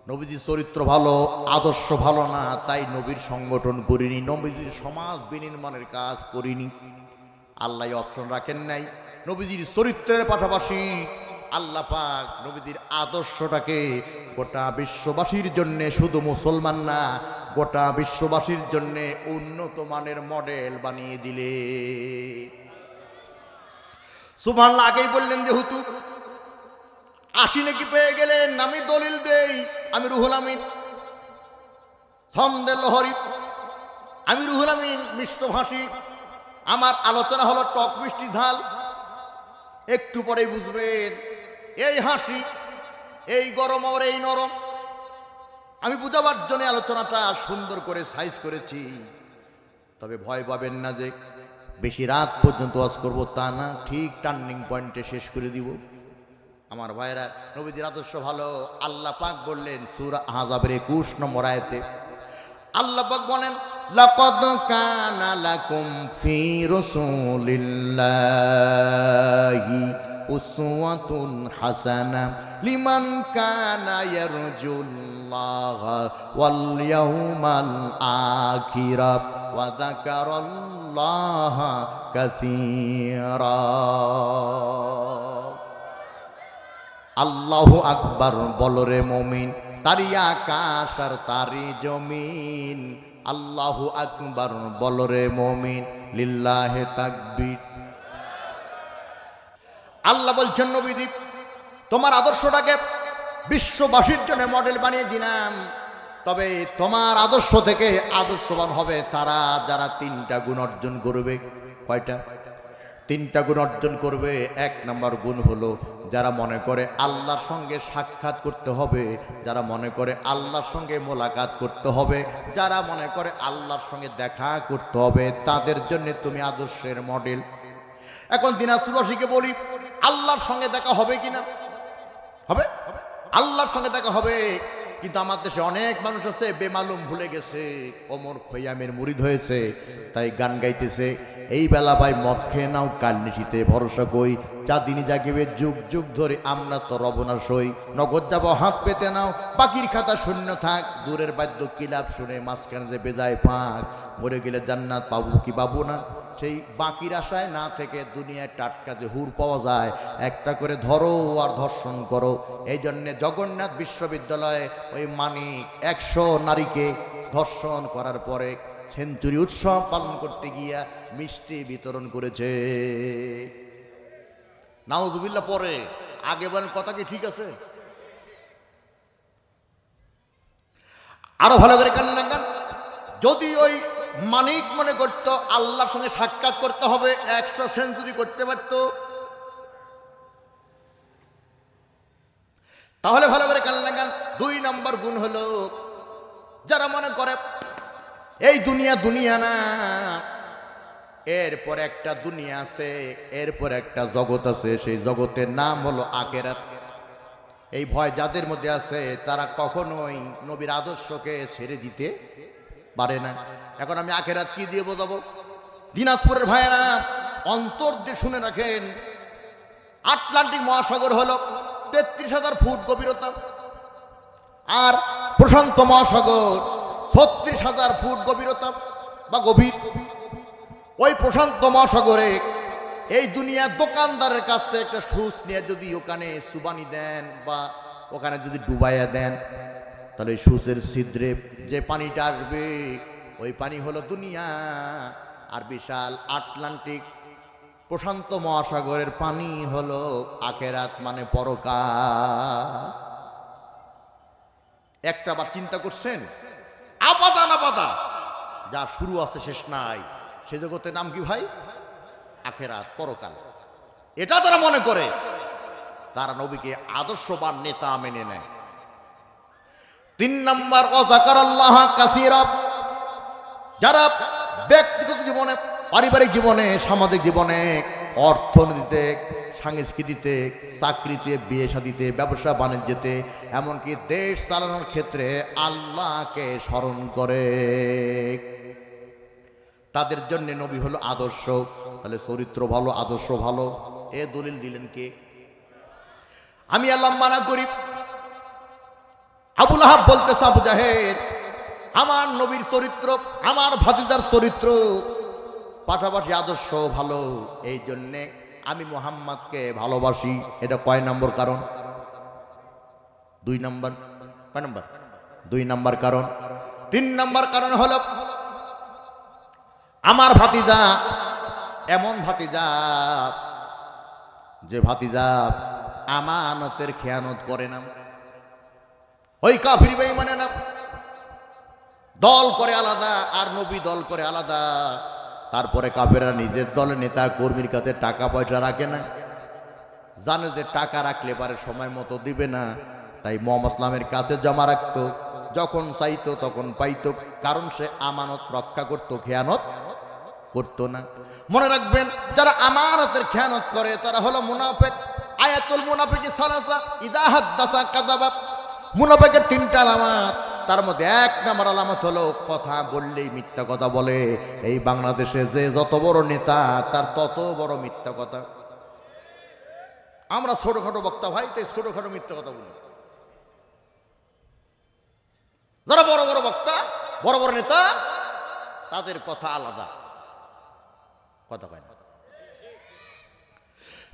নবীজির চরিত্র ভালো, আদর্শ ভালো না, তাই নবীর সংগঠন করিনি, নবীজির সমাজ বিনির্মাণের কাজ করিনি। আল্লাহ অপশন রাখেন নাই। নবীজির চরিত্রের পাশাপাশি আল্লাহ পাক নবীজির আদর্শটাকে গোটা বিশ্ববাসীর জন্য, শুধু মুসলমান না, গোটা বিশ্ববাসীর জন্য উন্নত মানের মডেল বানিয়ে দিলে। সুবহানাল্লাহ। আগেই বললেন যেহেতু আশি নাকি পেয়ে গেলেন, আমি দলিল দেই, আমি রুহুল আমিন, ছন্দের লহরী, আমি রুহুল আমিন, মিষ্টভাষী। আমার আলোচনা হলো টক মিষ্টি ঝাল। একটু পরেই বুঝবেন এই হাসি, এই গরম আর এই নরম। আমি বুঝাবার জন্য আলোচনাটা সুন্দর করে সাইজ করেছি। তবে ভয় পাবেন না যে বেশি রাত পর্যন্ত ওয়াজ করবো, তা না, ঠিক টার্নিং পয়েন্টে শেষ করে দিব। আমার ভাইরা, নবীজির আদর্শ ভালো। আল্লাহ পাক বললেন সূরা আহজাবের 21 নম্বর আয়াতে, আল্লাহ পাক বলেন, লাকাদ কানা লাকুম ফি রাসূলিল্লাহি উসওয়াতুন হাসানা লিমান কানা ইয়ারজুল্লাহা ওয়াল ইয়াউমাল আখিরা ওয়া যাকারাল্লাহা কাসীরা। আল্লাহু আকবার বলরে মুমিন, তারি আকাশ আর তারি জমিন। আল্লাহু আকবার বলরে মুমিন, লিল্লাহে তাকবীর। আল্লাহ বলছেন, নবীজি তোমার আদর্শটাকে বিশ্ববাসীর জন্য মডেল বানিয়ে দিলাম। তবে তোমার আদর্শ থেকে আদর্শবান হবে তারা যারা 3টা গুণ অর্জন করবে। কয়টা? 3টা গুণ অর্জন করবে। 1 নম্বর গুণ হলো যারা মনে করে আল্লাহর সঙ্গে সাক্ষাৎ করতে হবে, যারা মনে করে আল্লাহর সঙ্গে মোলাকাত করতে হবে, যারা মনে করে আল্লাহর সঙ্গে দেখা করতে হবে, তাদের জন্য তুমি আদর্শের মডেল। এখন দিনাজপুরবাসীকে বলি, আল্লাহর সঙ্গে দেখা হবে কিনা? হবে, আল্লাহর সঙ্গে দেখা হবে। কিন্তু আমার দেশে অনেক মানুষ আছে বেমালুম ভুলে গেছে, ওমর খৈয়ামের মুরিদ হয়েছে, তাই গান গাইতেছে, এই বেলা ভাই মদ খেয়ে নাও, কাল নিশিতে ভরসা কই, চাঁদিনী জাগিবে যুগ যুগ ধরে, আমরা তো রব না সই, নগদ যাব হাত পেতে নাও, পাখির খাতা শূন্য থাক, দূরের বাদ্য কিলাপ শুনে মাঝখানে যে বেজায় পাক, মরে গেলে জান্নাত পাবো কি পাবো না, সেই বাকির আশায় না থেকে দুনিয়ায় টাটকা যে হুর পাওয়া যায়, একটা করে ধরো আর ধর্ষণ করো। এই জন্যে জগন্নাথ বিশ্ববিদ্যালয়ে ওই মানিক 100 নারীকে ধর্ষণ করার পরে সেঞ্চুরি উৎসব পালন করতে গিয়া মিষ্টি বিতরণ করেছে। নাউজুবিল্লাহ। পরে আগে বলেন কথা কি ঠিক আছে? আরো ভালো করে কান লাগান। যদি ওই মানিক মনে করতো আল্লাহর সঙ্গে সাক্ষাৎ করতে হবে, 100 সেঞ্চুরি করতে পারত, তাহলে ভালো করে কান লাগান। 2 নম্বর গুণ হলো যারা মনে করে এই দুনিয়া দুনিয়া না, এরপর একটা দুনিয়া আছে, এরপর একটা জগৎ আছে, সেই জগতের নাম হলো আখিরাত। এই ভয় যাদের মধ্যে আছে তারা কখনোই নবীর আদর্শকে ছেড়ে দিতে পারে না। এখন আমি আখিরাত কি দিয়ে বোঝাবো? দিনাজপুরের ভাইয়েরা অন্তর দিয়ে শুনে রাখেন, আটলান্টিক মহাসাগর হলো 33,000 ফুট গভীরতা, আর প্রশান্ত মহাসাগর 36,000 ফুট গভীরতা বা গভীর। ওই প্রশান্ত মহাসাগরে এই দুনিয়ার দোকানদারের কাছ থেকে একটা সুচ নিয়ে যদি ওখানে সুবানি দেন বা ওখানে যদি ডুবাইয়া দেন, তাহলে সুচের ছিদ্রে যে পানিটা আসবে ওই পানি হলো দুনিয়া, আর বিশাল আটলান্টিক প্রশান্ত মহাসাগরের পানি হলো আখিরাত, মানে পরকাল। একটা বার চিন্তা করছেন, আপাতা না পাতা যা শুরু আছে শেষ নাই, সে জগতের নাম কি ভাই? আখেরাত, পরকাল। এটা যারা মনে করে তারা নবীকে আদর্শবান নেতা মেনে নেয়। 3 নাম্বার, ওয়াযাকারাল্লাহ কাসীরা। যারা ব্যক্তিগত জীবনে, পারিবারিক জীবনে, সামাজিক জীবনে, অর্থনীতিতে, সংস্কৃতিতে, চাকরিতে, বিয়ে শাদিতে, ব্যবসা বাণিজ্যতে, এমনকি দেশ চালানোর ক্ষেত্রে আল্লাহকে স্মরণ করে, তাদের জন্য নবী হলো আদর্শ। তাহলে চরিত্র ভালো, আদর্শ ভালো, এ দলিল দিলেন কে? আমি আল্লাহ মানা করি। আবু লাহাব বলতেছে, আবু জাহেল, আমার নবীর চরিত্র, আমার ভাতিজার চরিত্র পাশাপাশি আদর্শ ভালো, এই জন্যে আমি মুহাম্মদকে ভালোবাসি। এটা কয় নম্বর কারণ? 2 নম্বর। কয় নম্বর? 2 নম্বর কারণ। 3 নম্বর কারণ হলো আমার ভাতিজা এমন ভাতিজা যে ভাতিজা আমানতের খেয়ানত করে না। ওই কাফির বেঈমান না, দল করে আলাদা আর নবী দল করে আলাদা। তারপরে কাফেররা নিজের দলের নেতা কর্মীর কাছে টাকা পয়সা রাখে না, জানে যে টাকা রাখলে পারে সময় মতো দিবে না, তাই মুহাম্মদ ইসলামের কাছে জমা রাখতো, যখন চাইতো তখন পাইতো, কারণ সে আমানত রক্ষা করতো, খেয়ানত করতো না। মনে রাখবেন, যারা আমানতের খেয়ানত করে তারা হলো মুনাফিক। আয়াতুল মুনাফিকি সালাসা, ইযা হাদাসা কাযাবা। মুনাফিকের 3টা আলামত, তার মধ্যে 1 নম্বর আলামত হলো কথা বললেই মিথ্যা কথা বলে। এই বাংলাদেশে যে যত বড় নেতা তার তত বড় মিথ্যা কথা। আমরা ছোটখাটো বক্তা ভাই, তাই ছোটখাটো মিথ্যা কথা বলি। যারা বড় বড় বক্তা, বড় বড় নেতা, তাদের কথা আলাদা, কথা কয় না।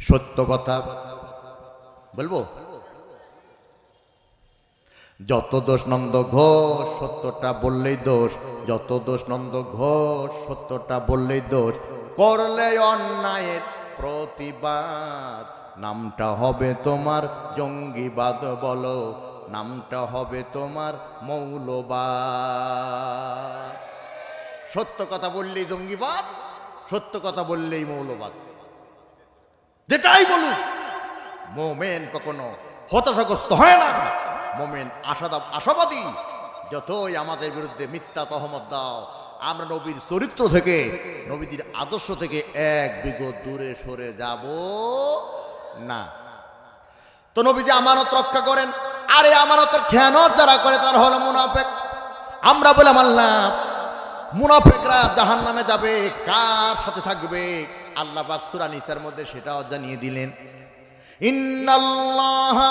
সত্য কথা বলবো, যত দোষ নন্দ ঘোষ, সত্যটা বললেই দোষ। যত দোষ নন্দ ঘোষ, সত্যটা বললেই দোষ। করলে অন্যায়ের প্রতিবাদ, নামটা হবে তোমার জঙ্গিবাদ। বলো, নামটা হবে তোমার মৌলবাদ। সত্য কথা বললেই জঙ্গিবাদ, সত্য কথা বললেই মৌলবাদ। যেটাই বলুক, মোমেন কখনো হতাশাগ্রস্ত হয় না, মোমেন আশাবাদী। যতই আমাদের বিরুদ্ধে মিথ্যা তহমত দাও, আমরা নবীর চরিত্র থেকে, নবীদের আদর্শ থেকে 1 বিঘত দূরে সরে যাব না। তো নবী যে আমানত রক্ষা করেন, আর এই আমানতের খেয়ানত যারা করে তারা হলো মুনাফিক। আমরা বললাম আল্লাহ, মুনাফিকরা জাহান্নামে যাবে, কার সাথে থাকবে? আল্লাহ পাক সূরা নিসার মধ্যে সেটাও জানিয়ে দিলেন, ইন্নাল্লাহা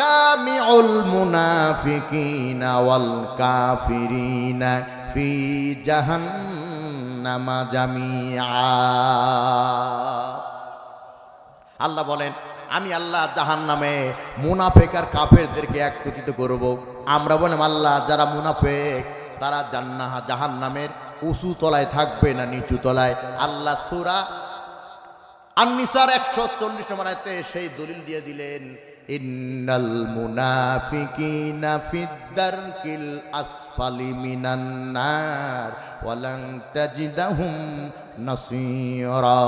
জামিউল মুনাফিকিনা ওয়াল কাফিরিনা ফি জাহান্নামা জামিআ। আল্লাহ বলেন, আমি আল্লাহ জাহান্নামে মুনাফিক আর কাফেরদেরকে একত্রিত করব। আমরা বললাম আল্লাহ, যারা মুনাফিক তারা জাহান্নামের উঁচু তলায় থাকবে না নিচু তলায়? আল্লাহ সূরা আন-নিসার 140 নম্বর আয়াতে সেই দলিল দিয়ে দিলেন, ইন্নাল মুনাফিকিনা ফিদ-দারকিল আসফালি মিনান নার ওয়ালান তাজিদাহুম নাসীরা।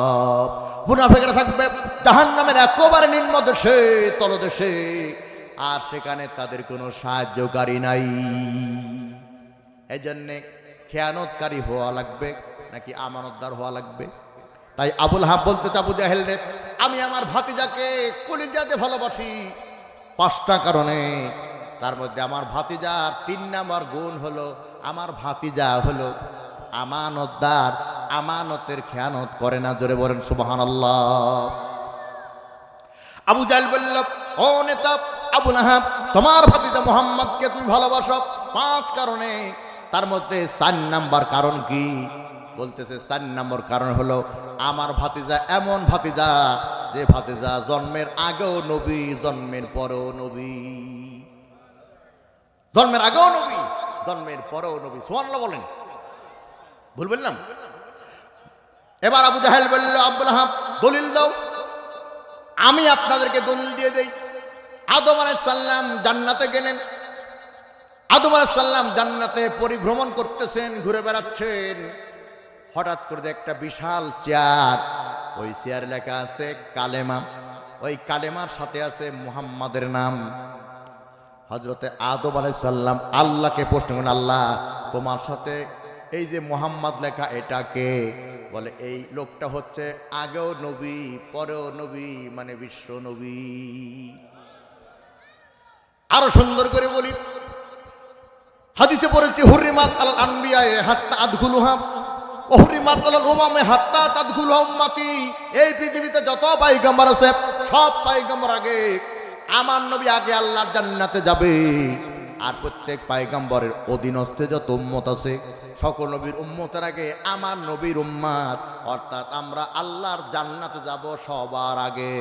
মুনাফিকরা থাকবে জাহান্নামের একেবারে নিম্ন দেশে, তলদেশে, আর সেখানে তাদের কোনো সাহায্যকারী নাই। এই জন্যে খেয়ানতকারী হওয়া লাগবে নাকি আমানতদার হওয়া লাগবে? তাই আবু লাহাব বলতে, আবু জাহেল রে, আমি আমার ভাতিজাকে কলিজাতে ভালোবাসি 5টা কারণে। তার মধ্যে আমার ভাতিজার 3 নম্বর গুণ হলো, আমার ভাতিজা হলো আমানতদার, আমানতের খেয়ানত করে না। জোরে বলেন সুবহানাল্লাহ। আবু জাহেল বলল, ও নেতা আবু লাহাব, তোমার ভাতিজা মুহাম্মদকে তুমি ভালোবাসো 5 কারণে। তার মধ্যে 4 নম্বর কারণ কি? বলতেছে 4 নম্বর কারণ হলো, আমার ভাতিজা এমন ভাতিজা যে ভাতিজা জন্মের আগেও নবী, জন্মের পরেও নবী। জন্মের আগেও নবী, জন্মের পরেও নবী। সুবহানাল্লাহ বলেন, ভুল বললাম? এবার আবু জাহেল বলল, আবু লাহাব দলিল দাও। আমি আপনাদেরকে দলিল দিয়ে দেই। আদম আলাইহিস সালাম জান্নাতে গেলেন। আদম আলাইহিস সালাম জান্নাতে পরিভ্রমণ করতেছেন, ঘুরে বেড়াচ্ছেন। হঠাৎ করে একটা বিশাল চেয়ার ওই চেয়ারে লেখা আছে কালেমা, ওই কালেমার সাথে আছে মুহাম্মাদের নাম। হযরতে আদম আলাইহিস সালাম আল্লাহকে প্রশ্ন করেন, আল্লাহ তোমার সাথে এই যে মুহাম্মদ লেখা এটা কে? বলে এই লোকটা হচ্ছে আগেও নবী পরেও নবী, মানে বিশ্ব নবী। আরো সুন্দর করে বলি, হাদিসে পড়েছি হুররিমাত আলাল আনবিয়া হাত্তা আদখুলুহা ওয়া হুররিমাত আলাল উমামে হাত্তা তাদখুলুহা উম্মতি। এই পৃথিবীতে যত পয়গম্বর আছে সব পয়গম্বর আগে, আমার নবী আগে আল্লাহর জান্নাতে যাবে। আর প্রত্যেক পয়গম্বরের অধীনস্থে যত উম্মত আছে সকল নবীর উম্মতের আগে আমার নবীর উম্মত, অর্থাৎ আমরা আল্লাহর জান্নাতে যাব সবার আগে।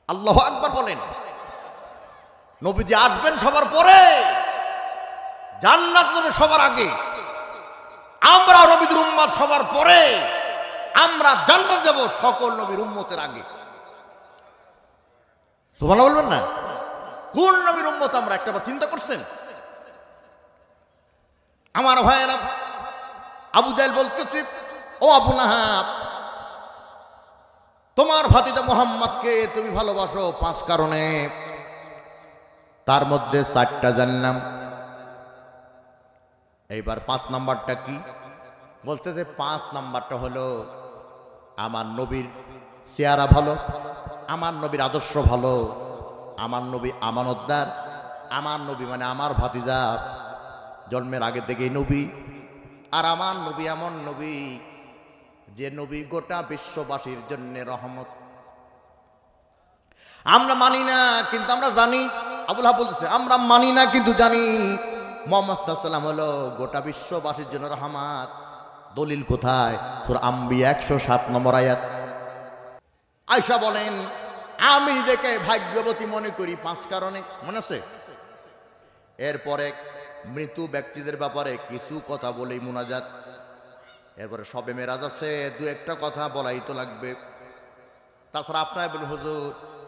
আল্লাহু আকবার বলেন। নবীজি আসবেন সবার পরে, জান্নাত যাবে সবার আগে, আমরা নবীর উম্মত সবার পরে, আমরা জান্নাত যাব সকল নবীর উম্মতের আগে। সুবহানাল্লাহ বলবেন না? কোন নবীর উম্মত আমরা একটাবার চিন্তা করছেন? আমার ভাইয়েরা, আবু জাহেল বলতেছে, ও আবু লাহাব, তোমার ভাতিজা মুহাম্মদকে তুমি ভালোবাসো 5 কারণে, তার মধ্যে 4টা জানলাম। এইবার 5 নাম্বারটা কি? বলতেছে 5 নাম্বারটা হলো আমার নবীর চেহারা ভালো, আমার নবীর আদর্শ ভালো, আমার নবী আমানতদার, আমার নবী মানে আমার ভাতিজা জন্মের আগে থেকেই নবী, আর আমার নবী এমন নবী যে নবী গোটা বিশ্ববাসীর জন্য রহমত। আমরা মানি না কিন্তু আমরা জানি, আবুল হাব বলতেছে আমরা মানি না কিন্তু জানি মুহাম্মদ সাল্লাল্লাহু আলাইহি ওয়াসাল্লাম হলো গোটা বিশ্ববাসীর জন্য রহমত। দলিল কোথায়? সূরা আম্বিয়া 107 নম্বর আয়াত। আয়েশা বলেন, আমি নিজেকে ভাগ্যবতী মনে করি 5 কারণে, মনে আছে? এরপরে মৃত্যু ব্যক্তিদের ব্যাপারে কিছু কথা বলেই মুনাজাত, এরপরে সবে মেরাজ আছে, 2-1টা কথা বলাই তো লাগবে। তাছাড়া আপনারা বলুন হুজুর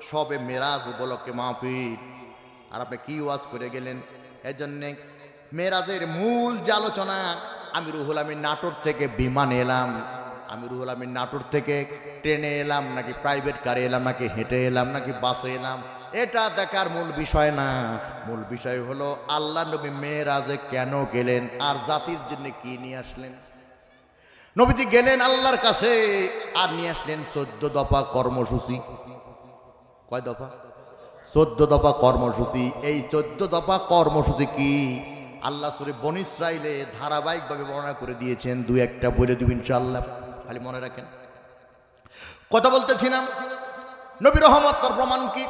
সবে মেরাজ উপলক্ষে মাহফিল, আর আপনি কি ওয়াজ করে গেলেন? এজন্যে মেরাজের মূল যে আলোচনা, আমি রুহুল আমিন নাটোর থেকে বিমানে এলাম, আমি রুহুল আমিন নাটোর থেকে ট্রেনে এলাম নাকি প্রাইভেট কারে এলাম নাকি হেঁটে এলাম নাকি বাসে এলাম, এটা দেখার মূল বিষয় না। মূল বিষয় হলো আল্লাহ নবী মেরাজে কেন গেলেন আর জাতির জন্য কি নিয়ে আসলেন। নবীজি গেলেন আল্লাহর কাছে আর নিয়ে আসলেন 14 দফা কর্মসূচি। কয় দফা? 14 দফা কর্মসূচি। এই 14 দফা কর্মসূচি কি আল্লাহ সূরা বনী ইসরাঈলে ধারাবাহিকভাবে বর্ণনা করে দিয়েছেন। 2-1টা বলে দিব ইনশাআল্লাহ, খালি মনে রাখেন। কথা বলতেছিলাম নবী রহমত তার প্রমাণ কি?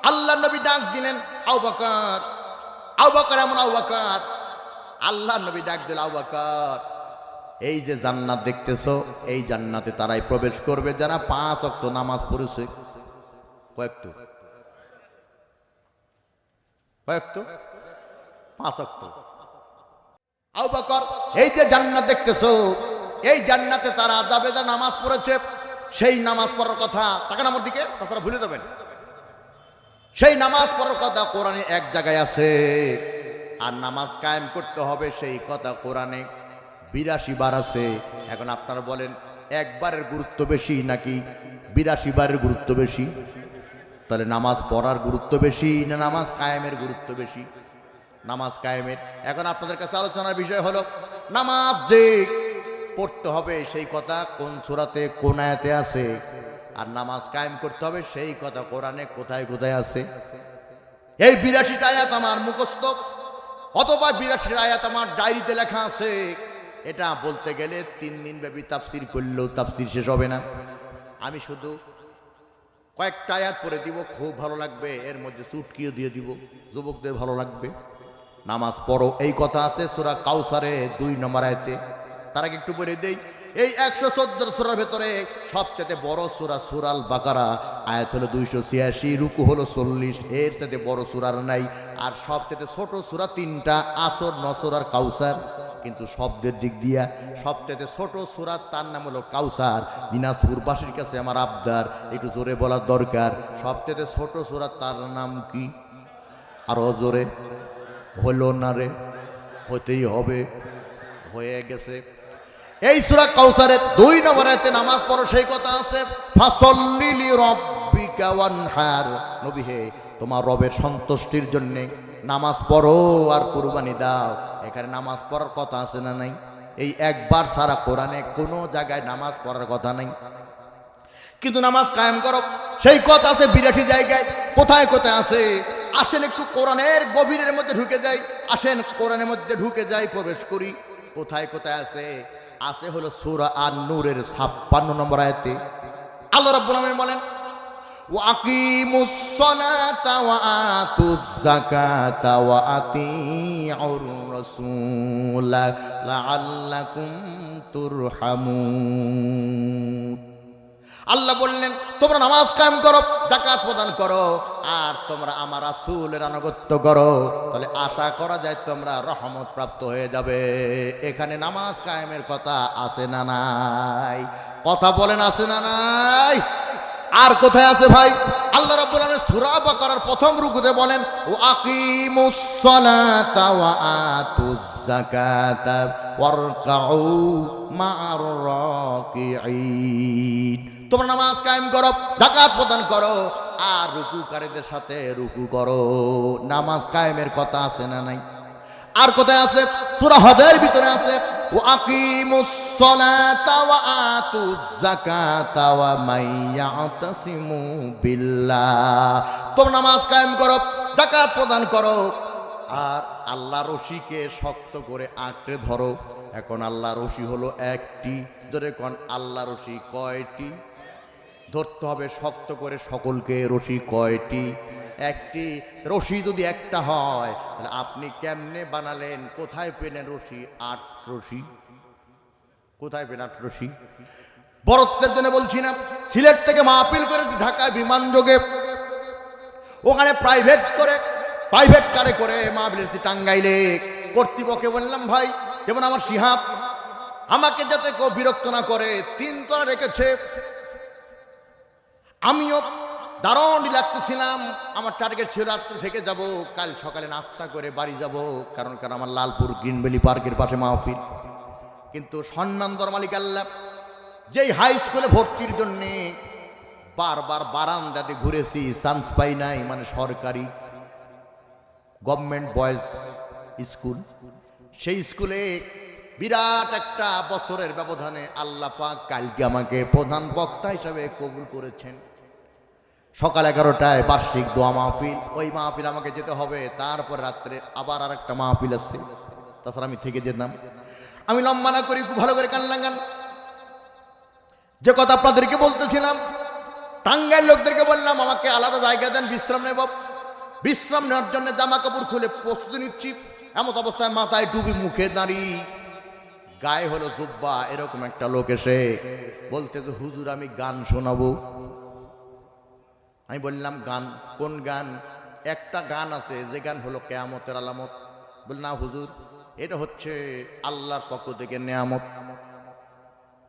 আল্লাহ নবী ডাক দিলেন আবু বকর, আবু বকর এমন আবু বকর, আল্লাহ নবী ডাক দিল আবু বকর, এই যে জান্নাত দেখতেছো এই জান্নাতে তারাই প্রবেশ করবে যারা 5 ওয়াক্ত নামাজ পড়েছে। কয়েকটা? 5 ওয়াক্ত। আবু বকর, এই যে জান্নাত দেখতেছো এই জান্নাতে তারা যাবে যারা নামাজ পড়েছে। সেই নামাজ পড়ার কথা, তাকান আমার দিকে, তাছাড়া ভুলে যাবেন। সেই নামাজ পড়ার কথা কোরআনে এক জায়গায় আছে, আর নামাজ কায়েম করতে হবে সেই কথা কোরআনে 82 বার আছে। এখন আপনারা বলেন একবারের গুরুত্ব বেশি নাকি 82 বারের গুরুত্ব বেশি? তাহলে নামাজ পড়ার গুরুত্ব বেশি না নামাজ কায়েমের গুরুত্ব বেশি? নামাজ কায়েমের। এখন আপনাদের কাছে আলোচনার বিষয় হলো নামাজ যে পড়তে হবে সেই কথা কোন সূরাতে কোন আয়াতে আছে, আর নামাজ কায়েম করতে হবে সেই কথা কোরআনে কোথায় কোথায় আছে। এই 82টা আয়াত আমার মুখস্থ, অথবা 82টা আয়াত আমার ডায়েরিতে লেখা আছে। এটা বলতে গেলে 3 দিন ব্যাপী তাফসীর করলেও তাফসীর শেষ হবে না। আমি শুধু কয়েকটা আয়াত পড়ে দিব, খুব ভালো লাগবে, এর মধ্যে চুটকিও দিয়ে দিব, যুবকদের ভালো লাগবে। নামাজ পড়ো এই কথা আছে সূরা কাউসারে 2 নম্বর আয়াতে। তার আগে একটু বলে দেই, এই 114 সূরার ভেতরে সবচেয়ে বড় সূরা সূরাল বাকারা, আয়াত হলো 286, রুকু হলো 40, এর সাথে বড় সূরার নাই। আর সবচেয়ে ছোট সূরা 3টা, আসর, নসর আর কাউসার। কিন্তু শব্দের দিক দিয়া সবচেয়ে ছোট সূরা তার নাম হলো কাউসার। দিনাজপুরবাসীর কাছে আমার আবদার, একটু জোরে বলার দরকার, সবচেয়ে ছোট সূরা তার নাম কি? আরো জোরে। হলো না রে, হতেই হবে, হয়ে গেছে। এই সূরা কাউসারের 2 নম্বর আয়াতে নামাজ পড়ো, সেই কথা আছে ফাসল্লি লিরাব্বিকা ওয়ানহার। নবী হে, তোমার রবের সন্তুষ্টির জন্য নামাজ পড়ো আর কুরবানি দাও। এখানে নামাজ পড়ার কথা আছে না নাই? এই একবার সারা কোরআনে কোনো জায়গায় নামাজ পড়ার কথা নাই, কিন্তু নামাজ কায়েম করো সেই কথা আছে 82 জায়গায়। কোথায় কোথায় আছে? আসেন একটু কোরআনের গভীরের মধ্যে ঢুকে যাই, আসেন কোরআনের মধ্যে ঢুকে যাই, প্রবেশ করি। কোথায় কোথায় আছে? আছে হলো সূরা আন-নূরের 56 নম্বর আয়াতে আল্লাহ রাব্বুল আলামিন বলেন ওয়াকিমুস সালাতা ওয়া আতুজ যাকাতা ওয়া আতিউর রাসূলা লাআল্লাকুম তুরহামুন। আল্লাহ বললেন তোমরা নামাজ কায়েম করো, যাকাত প্রদান করো, আর তোমরা আমার রাসূলের আনুগত্য করো, তাহলে আশা করা যায় তোমরা রহমত প্রাপ্ত হয়ে যাবে। এখানে নামাজ কায়েমের কথা আছে না নাই? কথা বলেন, আছে না নাই? আর কোথায় আছে ভাই? আল্লাহ রাব্বুল আলামিন সূরা বাকারার প্রথম রুকুতে বলেন ওয়াকিমুস সালাতা ওয়া আতুজ যাকাতা ওয়ারকাউ মা'আর রাকিঈন। তোমরা নামাজ কায়েম করো, যাকাত প্রদান করো, আর রুকুকারীদের সাথে রুকু করো। নামাজ কায়েমের কথা আছে না নাই? আর কোথায় আছে? সূরা হজের ভিতরে আছে ওয়াকিমুস সালাতা ওয়া আতুজ যাকাতা ওয়া মাইয়াতাসিমু বিল্লাহ। তোমরা নামাজ কায়েম করো, যাকাত প্রদান করো, আর আল্লাহ রশিকে শক্ত করে আঁকড়ে ধরো। এখন আল্লাহ রশি হলো একটি, ধরে কোন আল্লাহ রশি কয়টি? ধরতে হবে শক্ত করে সকলকে। রশি কয়টি? একটি। রশি যদি একটা হয় তাহলে আপনি কেমনে বানালেন? কোথায় পেলেন রশি? 8 রশি। কোথায় পেলেন 8 রশি? বরত্বের জন্য বলছি না, সিলেট থেকে মাহফিল করে ঢাকায় বিমান যোগে, ওখানে প্রাইভেট কারে করে মাহফিল টাঙ্গাইলে। কর্তৃপক্ষে বললাম ভাই, যেমন আমার শিহাব আমাকে যাতে কেউ বিরক্ত না করে 3 তলা রেখেছে, আমিও দারুণ রিল্যাক্সে ছিলাম। আমার টার্গেট ছিল রাত্রে থেকে যাব, কাল সকালে নাস্তা করে বাড়ি যাব, কারণ আমার লালপুর গ্রিন ভ্যালি পার্কের পাশে মাহফিল। কিন্তু সম্মান দর মালিক আল্লাহ, যেই হাই স্কুলে ভর্তির জন্যে বারবার বারান্দাতে ঘুরেছি, চান্স পাই নাই। মানে সরকারি গভর্নমেন্ট বয়েজ স্কুল, সেই স্কুলে বিরাট একটা বছরের ব্যবধানে আল্লাহ পাক কালকে আমাকে প্রধান বক্তা হিসাবে কবুল করেছেন। সকাল 11টায় বার্ষিক দোয়া মাহফিল, ওই মাহফিল আমাকে যেতে হবে। তারপর রাত্রে আবার আরেকটা মাহফিল আছে, তাছাড়া আমি থেকে যেতাম। আমি লম্বা না করি, খুব ভালো করে কান লাগান। যে কথা আপনাদেরকে বলতেছিলাম, টাঙ্গাইল লোকদেরকে বললাম আমাকে আলাদা জায়গা দেন, বিশ্রাম নেব। বিশ্রাম নেওয়ার জন্য জামা কাপড় খুলে প্রস্তুতি নিচ্ছি, এমত অবস্থায় মাথায় টুপি, মুখে দাঁড়ি, গায়ে হলো জুব্বা, এরকম একটা লোক এসে বলতে যে হুজুর আমি গান শোনাবো। আমি বললাম গান? কোন গান? একটা গান আছে যে গান হলো কিয়ামতের আলামত। বল না হুজুর, এটা হচ্ছে আল্লাহর পক্ষ থেকে নেয়ামত।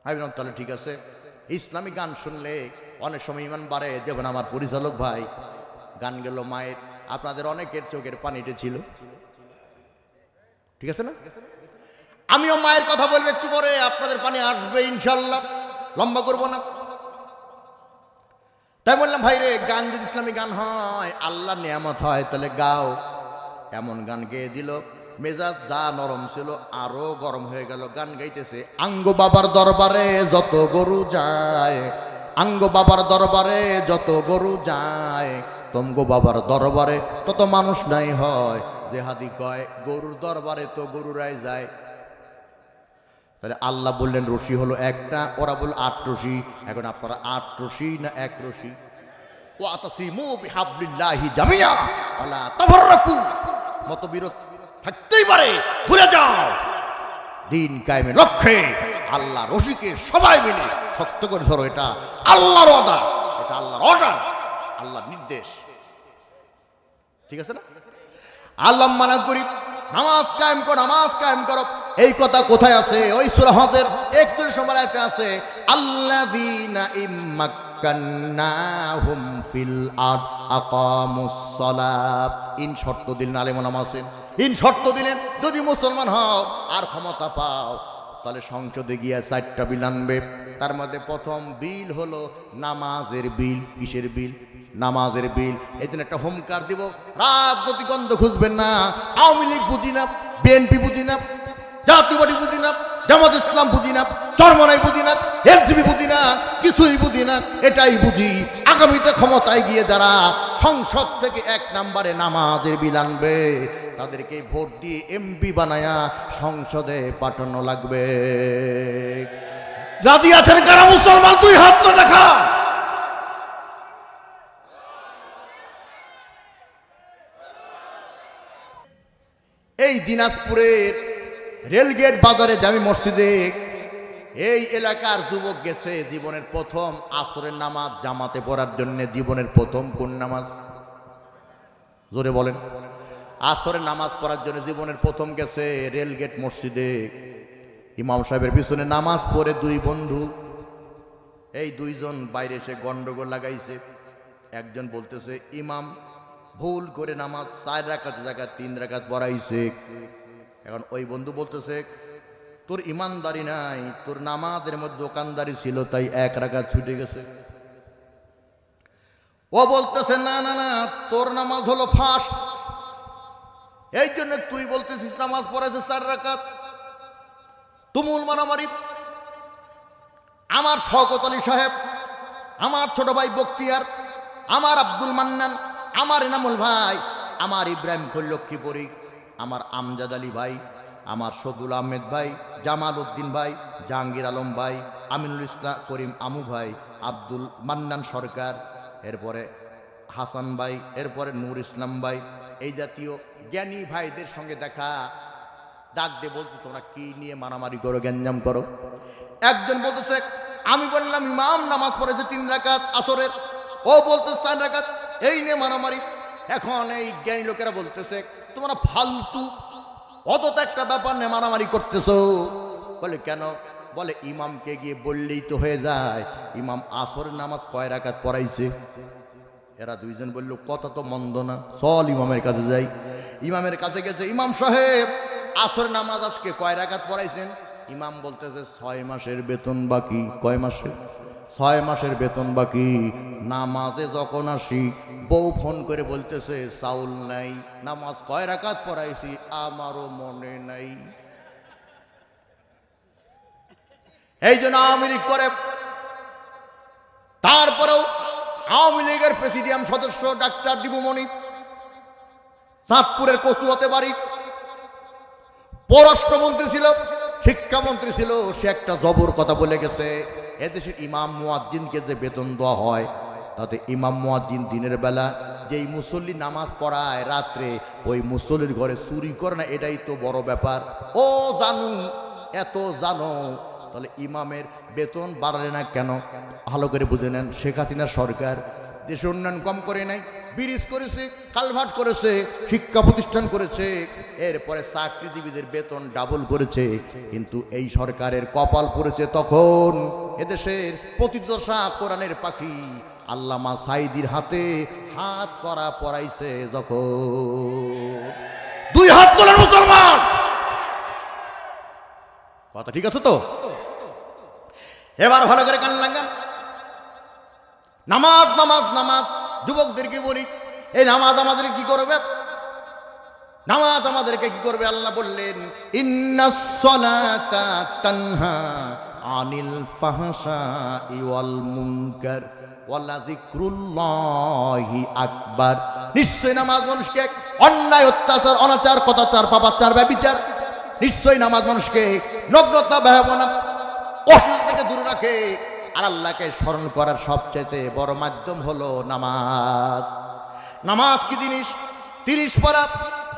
আমি বললাম তাহলে ঠিক আছে। ইসলামী গান শুনলে অনেক সময় ইমান বাড়ে। যেমন আমার পরিচালক ভাই গান গেল মায়ের, আপনাদের অনেকের চোখের পানিতে ছিল, ঠিক আছে না? আমিও মায়ের কথা বলবো একটু পরে, আপনাদের পানি আসবে ইনশাল্লাহ, লম্বা করবো না। তাই বললাম ভাই রে, গান যদি ইসলামী গান হয়, আল্লাহ নিয়ামত হয়, তাহলে গাও। এমন গান গেয়ে দিল, মেজাজ যা নরম ছিল আরো গরম হয়ে গেল। গান গাইতেছে আঙ্গ বাবার দরবারে যত গরু যায়, আঙ্গ বাবার দরবারে যত গরু যায়, তমগো বাবার দরবারে তত মানুষ নাই হয়। যে হাদি কয় গরুর দরবারে তো গরুরাই যায়। তাহলে আল্লাহ বললেন রশি হলো একটা, ওরা বলল 8 রশি। এখন আপনারা 8 রশি না 1 রশি? ওয়াতাসিমু বিহাবলিল্লাহি জামিয়া ওয়ালা তাফাররাকু। মতবিরোধ থাকতেই পারে, ভুলে যাও। দিন কায়েমের লক্ষ্যে আল্লাহ রশিকে সবাই মিলে শক্ত করে ধরো। এটা আল্লাহর ওয়াদা, এটা আল্লাহর অর্ডার, আল্লাহর নির্দেশ, ঠিক আছে না? আল্লাহ মানা করি নামাজ কায়েম করো, নামাজ কায়েম করো। এই কথা কোথায় আছে? ওই সূরা হজের 31 নম্বর আয়াতে আছে আল্লাযীনা ইম্মাক্কান্নাহুম ফিল আরদ আকামুস সালাত। ইন শর্ত দিলেন আলেম ওলামা আছেন, ইন শর্ত দিলেন যদি মুসলমান হও আর ক্ষমতা পাও, তাহলে সংসদে গিয়ে 4টা বিল আনবে। তার মধ্যে প্রথম বিল হলো নামাজের বিল। কিসের বিল? নামাজের বিল। এই জন্য একটা হোমকার দিব, রাজনৈতিক গন্ধ খুঁজবেন না। আওয়ামী লীগ বুঝি না, বিএনপি বুঝি না, জাতীয় পার্টি বুঝি না, জামাত ইসলাম বুঝি না, চরমনাই বুঝি না, এলজিবি বুঝি না, কিছুই বুঝি না। এটাই বুঝি, আগামীতে ক্ষমতায় গিয়ে যারা সংসদ থেকে 1 নম্বরে নামাজের বিল আনবে তাদেরকে ভোট দিয়ে এমপি বানায়া সংসদে পাঠানো লাগবে। রাজি আছেন কারা মুসলমান? 2 হাত তো দেখা। এই দিনাজপুরের রেলগেট বাজারে জামি মসজিদে এই এলাকার যুবক গেছে জীবনের প্রথম আসরের নামাজ জামাতে পড়ার জন্য। জীবনের প্রথম কোন নামাজ? জোরে বলেন। আসরের নামাজ পড়ার জন্য জীবনের প্রথম গেছে রেলগেট মসজিদে। ইমাম সাহেবের পিছনে নামাজ পড়ে 2 বন্ধু, এই 2 জন বাইরে এসে গন্ডগোল লাগাইছে। একজন বলতেছে ইমাম ভুল করে নামাজ 4 রাকাত জায়গায় 3 রাকাত পড়াইছে। এখন ওই বন্ধু বলতেছে তোর ইমানদারি নাই, তোর নামাজের মধ্যে দোকানদারি ছিল তাই 1 রাকাত ছুটে গেছে। ও বলতেছে না না না, তোর নামাজ হলো ফাঁস, এই জন্য তুই বলতেছিস নামাজ পড়াইছে 4 রাকাত। তুমুল মারামারি। আমার শওকত আলী সাহেব, আমার ছোট ভাই বক্তিয়ার, আমার আব্দুল মান্নান, আমার এনামুল ভাই, আমার ইব্রাহিম লক্ষ্মীপুরি, আমার আমজাদ আলী ভাই, আমার শফিউল আহমেদ ভাই, জামাল উদ্দিন ভাই, জাহাঙ্গীর আলম ভাই, আমিনুল ইসলাম করিম আমু ভাই, আব্দুল মান্নান সরকার, এরপরে হাসান ভাই, এরপরে নূর ইসলাম ভাই, এই জাতীয় জ্ঞানী ভাইদের সঙ্গে দেখা। ডাক দিয়ে বলতে তোমরা কি নিয়ে মারামারি করো, গ্যাঞ্জাম করো? একজন বলতেছে আমি বললাম ইমাম নামাজ পড়েছে 3 রাকাত আসরের, ও বলতে 4 রাকাত, এই নিয়ে মারামারি। এখন এই জ্ঞানী লোকেরা বলতেছে তোমরা ফালতু অত একটা ব্যাপার নিয়ে মারামারি করতেছো। বলে কেন? বলে ইমামকে গিয়ে বললেই তো হয়ে যায় ইমাম আসরের নামাজ কয় রাকাত পড়াইছে। এরা 2 জন বলল কথা তো মন্দ না, চল ইমামের কাছে যাই। ইমামের কাছে গেছে, ইমাম সাহেব আসরের নামাজ আজকে কয় রাকাত পড়াইছেন? ইমাম বলতেছে 6 মাসের বেতন বাকি। কয় মাসের? 6 মাসের বেতন বাকি। নামাজে যখন আসি বউ ফোন করে বলতেছে চাউল নাই, নামাজ কয় রাকাত পড়াইছি আমারও মনে নাই। এই জন্য আওয়ামী লীগ করে। তারপরেও আওয়ামী লীগের প্রেসিডিয়াম সদস্য ডাক্তার ডিবুমণি চাঁদপুরের কচুয়াতে বাড়ি, পররাষ্ট্রমন্ত্রী ছিল, শিক্ষামন্ত্রী ছিল, সে একটা জবর কথা বলে গেছে এদেশের ইমাম মুয়াজ্জিনকে যে বেতন দেওয়া হয় তাতে ইমাম মুয়াজ্জিন দিনের বেলা যেই মুসল্লি নামাজ পড়ায় রাত্রে ওই মুসল্লির ঘরে চুরি করে না, এটাই তো বড় ব্যাপার। ও জানু, এত জানো, তাহলে ইমামের বেতন বাড়ালে না কেন? ভালো করে বুঝে নেন। শেখ হাসিনা সরকার দেশের উন্নয়ন কম করে নাই, ব্রিজ করেছে, কালভার্ট করেছে, শিক্ষা প্রতিষ্ঠান করেছে, এরপরে চাকরিজীবীদের বেতন ডাবল করেছে। কিন্তু এই সরকারের কপাল পড়েছে তখন এদেশের প্রতিদশা কোরআনের পাখি আল্লামা সাইদির হাতে হাত করা পড়াইছে যখন। 2 হাত তোলেন মুসলমান। কথা ঠিক আছে তো? এবার ভালো করে কান লাগান। নামাজ নামাজ নামাজ। যুবকদেরকে বলি এই নামাজ আমাদের কি করবে? নামাজ আমাদেরকে কি করবে? আল্লাহ বললেন ইন্নাস সালাতা তানহা আনিল ফাহশাই ওয়াল মুনকার ওয়ালা যিকরুল্লাহি আকবার। নিশ্চয় নামাজ মানুষকে অন্যায়, অত্যাচার, অনাচার, কথাচার, পাপাচার, ব্যভিচার, নিশ্চয় নামাজ মানুষকে নগ্নতা, বেহায়াপনা, অশ্লীলতা থেকে দূরে রাখে। আর আল্লাহকে স্মরণ করার সবচেয়ে বড় মাধ্যম হলো নামাজ। নামাজ কি জিনিস? 30 পারা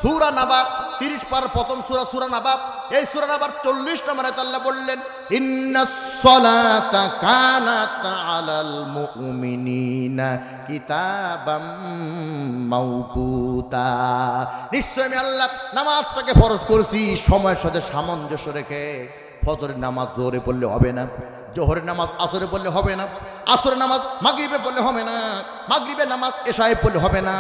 সূরা নাবা, 30 পারার প্রথম সূরা সূরা নাবা। এই সূরা নাবার 40 নম্বর আয়াতে আল্লাহ বললেন ইন্নাস সালাতা কানাত আলাল মুমিনিনা কিতাবাম মাওকুতা। নিশ্চয় আমি আল্লাহ নামাজটাকে ফরজ করেছি সময়ের সাথে সামঞ্জস্য রেখে। ফজরের নামাজ জোরে পড়লে হবে না, জোহরের নামাজ আসরে পড়লে হবে না, আসরের নামাজ মাগরিবে পড়লে হবে না, মাগরিবের নামাজ এশায়ে পড়লে হবে না।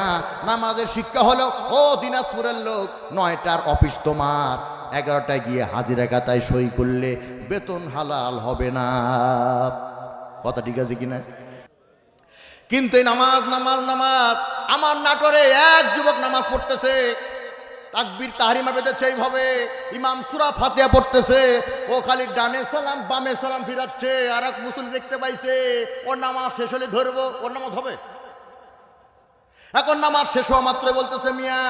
নামাজের শিক্ষা হলো ও দিনাজপুরের লোক 9টার অফিস তোমার, 11টায় গিয়ে হাজিরা খাতায় সই করলে বেতন হালাল হবে না। কথা ঠিক আছে কিনা? কিন্তু এই নামাজ নামাজ নামাজ, আমার নাটোরে এক যুবক নামাজ পড়তেছে, তাকবীর তাহরিমা বেঁধেছে এইভাবে, ইমাম সূরা ফাতিহা পড়তেছে, ও খালি ডানে সালাম বামে সালাম ফিরাচ্ছে। আর এক মুসল্লি দেখতে পাইছে, ওর নামাজ শেষ হলে ধরবো, ওর নামাজ হবে। এখন নামাজ শেষ হওয়া মাত্রই বলতেছে, মিয়া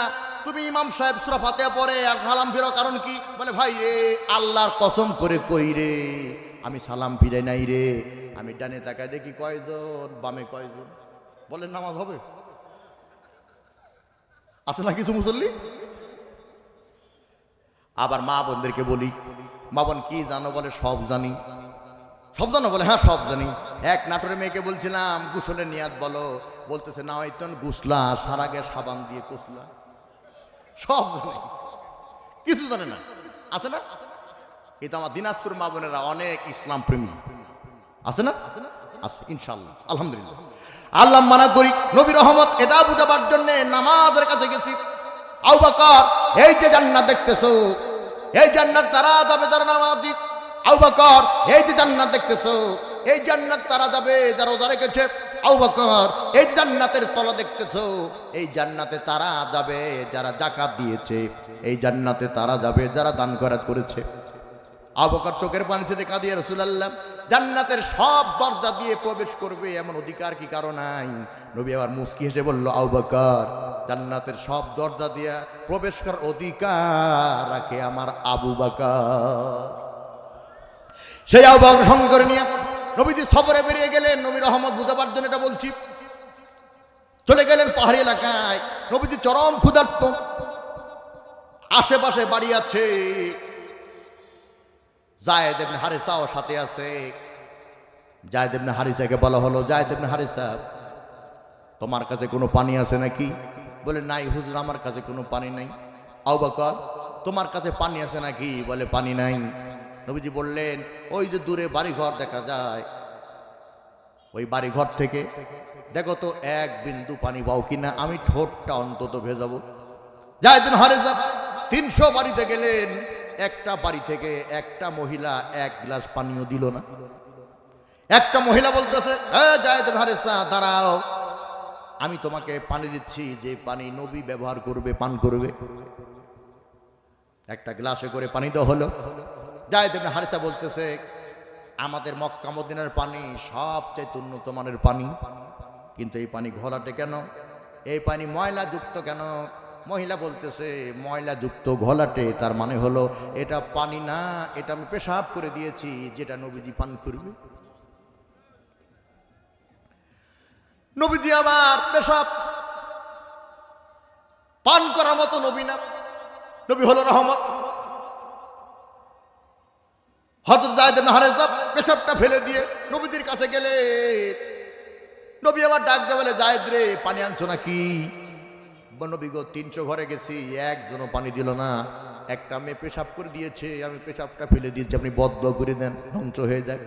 তুমি ইমাম সাহেব সূরা ফাতিহা পড়ে আর সালাম ফিরো, কারণ কি? বলে ভাই রে, আল্লাহর কসম করে কই রে, আমি সালাম ফিরে নাই রে। আমি ডানে তাকায় দেখি কয়জন, বামে কয়জন। বলেন নামাজ হবে? আছে না কিছু মুসল্লি? আবার মা বোনদেরকে বলি, মা বোন কি জানো? বলে সব জানি। সব জানো? বলে হ্যাঁ সব জানি। এক নাটোরের মেয়েকে বলছিলাম গোসলের নিয়াত বলো, বলতেছে না হয়তো গুসলা, সার আগে সাবান দিয়ে কুসলা। সব জানে, কিছু জানে না। আছে না? এটা আমার দিনাজপুর মা বোনেরা অনেক ইসলাম প্রেমী আছে না? আছে ইনশাআল্লাহ, আলহামদুলিল্লাহ। আল্লাহ মানা করি, নবী রহমত এটা বুঝাবার জন্য নামাজের কাছে গেছি। আবু বকর, এই যে জান্নাত দেখতেছো, এই জান্নাত তারা যাবে যারা নামাজি। আবু বকর, এই যে জান্নাত দেখতেছো, এই জান্নাত তারা যাবে যারা রোজা রেখেছে। আবু বকর, এই যে জান্নাতের তলা দেখতেছো, এই জান্নাতে তারা যাবে যারা যাকাত দিয়েছে, এই জান্নাতে তারা যাবে যারা দান খয়রাত করেছে। আবু বকর চোখের পানি ছেড়ে কাঁদিয়ে, রাসূলুল্লাহ জান্নাতের সব দরজা দিয়ে প্রবেশ করবে এমন অধিকার কি কারো নাই? নবী আবার মুস্কি হেসে বলল, আবু বকর, জান্নাতের সব দরজা দিয়ে প্রবেশ করার অধিকার রাখে আমার আবু বকর। সেই আবু বকর সঙ্গে করে নিয়ে নবীজি সফরে বেরিয়ে গেলেন। নবী রহমত বুঝাবার জন্য এটা বলছি। চলে গেলেন পাহাড়ি এলাকায়। নবীজি চরম ক্ষুধার্ত, আশেপাশে বাড়ি আছে, যায়েদ ইবনে হারিসাও সাথে আছে। যায়েদ ইবনে হারিসাকে বলা হলো, যায়েদ ইবনে হারিসা, তোমার কাছে কোনো পানি আছে নাকি? বলে নাই হুজুর, আমার কাছে কোনো পানি নাই। আবু বকর, তোমার কাছে পানি আছে নাকি? বলে পানি নাই। নবীজি বললেন, ওই যে দূরে বাড়িঘর দেখা যায়, ওই বাড়িঘর থেকে দেখো তো এক বিন্দু পানি পাও কিনা, আমি ঠোঁটটা অন্তত ভেজাবো। যায়েদ ইবনে হারিসা 300 বাড়িতে গেলেন, একটা বাড়ি থেকে একটা মহিলা এক গ্লাস পানিও দিল না। একটা মহিলা বলতেছে, যায়েদ ইবনে হারিসা দাঁড়াও, আমি তোমাকে পানি দিচ্ছি, যে পানি নবী ব্যবহার করবে, পান করবে। একটা গ্লাসে করে পানি দেওয়া হলো। যায়েদ ইবনে হারিসা বলতেছে, আমাদের মক্কা মদিনার পানি সবচেয়ে উন্নত মানের পানি, কিন্তু এই পানি ঘোলাটে কেন? এই পানি ময়লা যুক্ত কেন? মহিলা বলতেছে, ময়লা যুক্ত ঘোলাটে, তার মানে হলো এটা পানি না, এটা আমি পেশাব করে দিয়েছি, যেটা নবীজি পান করবে। নবীজি আবার পেশাব পান করার মতো নবী না, নবী হলো রহমত। হযরত যায়েদ ইবনে হারিসা পেশাবটা ফেলে দিয়ে নবীজির কাছে গেলে, নবী আবার ডাক দিয়ে বলে, যায়েদ রে, পানি আনছো নাকি? নবী গো, 300 ঘরে গেছি, একজনও পানি দিল না। একটা মেয়ে পেশাব করে দিয়েছে, আমি পেশাবটা ফেলে দিয়েছি, আপনি বদদোয়া করে দেন, ধ্বংস হয়ে যাক।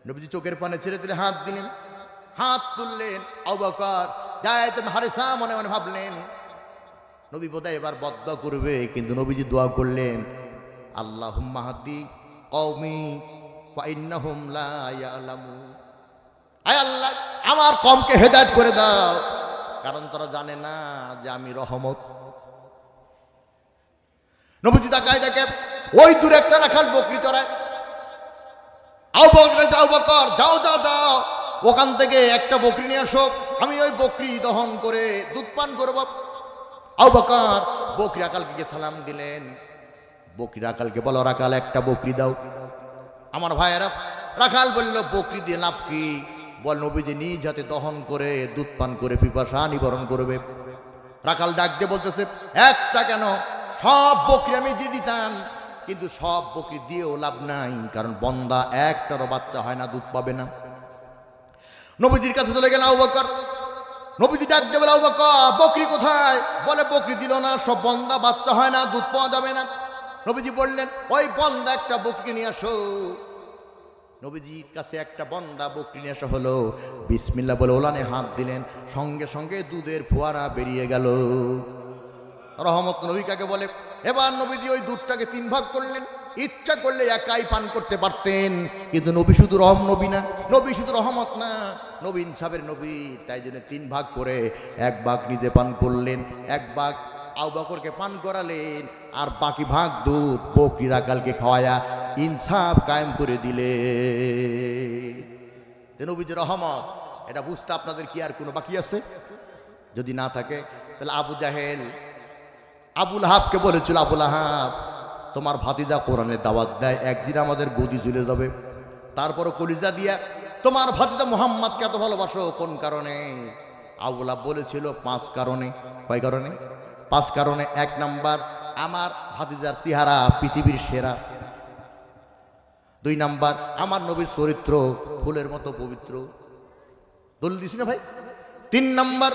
নবীজি চোখের পানি ছেড়ে দিলে হাত দিলেন, হাত তুললেন। আবু বকর, যায়েদ ইবনে হারিসা মনে মনে ভাবলেন, নবী বোধহয় এবার বদদোয়া করবে, কিন্তু নবীজি দোয়া করলেন, আল্লাহুম্মা হাদি কওমি ওয়া ইন্নাহুম লা ইয়ালামুন। আয় আল্লাহ, আমার কওমকে হেদায়েত করে দাও, কারণ তারা জানে না যে আমি রহমত। নবীজি তাকায় দেখে ওই দূরে একটা রাখাল বকরি চড়ায়। আবু বকর, যাও যাও যাও, ওখান থেকে একটা বকরি নিয়ে আসো, আমি ওই বকরি দহন করে দুধ পান করব। আবু বকর বকরি রাখালকে সালাম দিলেন। বকরি রাখালকে বলো, রাখাল একটা বকরি দাও। আমার ভাইয়েরা, রাখাল বলল, বকরি দিয়ে লাভ কি? বল, নবীজি নিজ হাতে দহন করে দুধ পান করে পিপাসা নিবারণ করবে। রাখাল ডাক দিয়ে বলতেছে, একটা কেন, সব বকরি আমি দিয়ে দিতাম, কিন্তু সব বকরি দিয়েও লাভ নাই, কারণ বন্দা একটারও বাচ্চা হয় না, দুধ পাবে না। নবীজির কাছে চলে গেল আবু বকর। নবীজি ডাক দিয়ে বলে, আবু বকর, বকরি কোথায়? বলে, বকরি দিল না, সব বন্দা বাচ্চা হয় না, দুধ পাওয়া যাবে না। নবীজি বললেন, ওই বন্দা একটা বকরি নিয়ে আসো। নবীজির কাছে একটা বন্দা বকরি নিয়ে আসা হলো। বিসমিল্লাহ বলে ওলানে হাত দিলেন, সঙ্গে সঙ্গে দুধের ফোয়ারা বেরিয়ে গেল। রহমত নবী কাকে বলে। এবার নবীজি ওই দুধটাকে 3 ভাগ করলেন। ইচ্ছা করলে একাই পান করতে পারতেন, কিন্তু নবী শুধু নবী না, নবী শুধু রহমত না, নবী ইনসাফের নবী। তাই জন্য 3 ভাগ করে 1 ভাগ নিজে পান করলেন, 1 ভাগ আবু বকরকে পান করালেন, আর বাকি ভাগ দুধ বকরি রাখালকে খাওয়ায়া ইনসাফ কায়েম করে দিলে। নবীজি রহমত, এটা বুঝতে আপনাদের কি আর কোনো বাকি আছে? যদি না থাকে তাহলে আবু জাহেল আবুল আহাবকে বলেছিল, আবুল আহাব তোমার ভাতিজা কোরআনের দাওয়াত দেয়, একদিন আমাদের গদি চলে যাবে, তারপরও কলিজা দিয়া তোমার ভাতিজা মুহাম্মদকে এত ভালোবাসো কোন কারণে? আবুল আহাব বলেছিল 5 কারণে। কয় কারণে? 5 কারণে। 1 নাম্বার, আমার ভাতিজার চেহারা পৃথিবীর সেরা। 2 নাম্বার, আমার নবীর চরিত্র ফুলের মতো পবিত্র। দলিল দিছি না ভাই? 3 নাম্বার,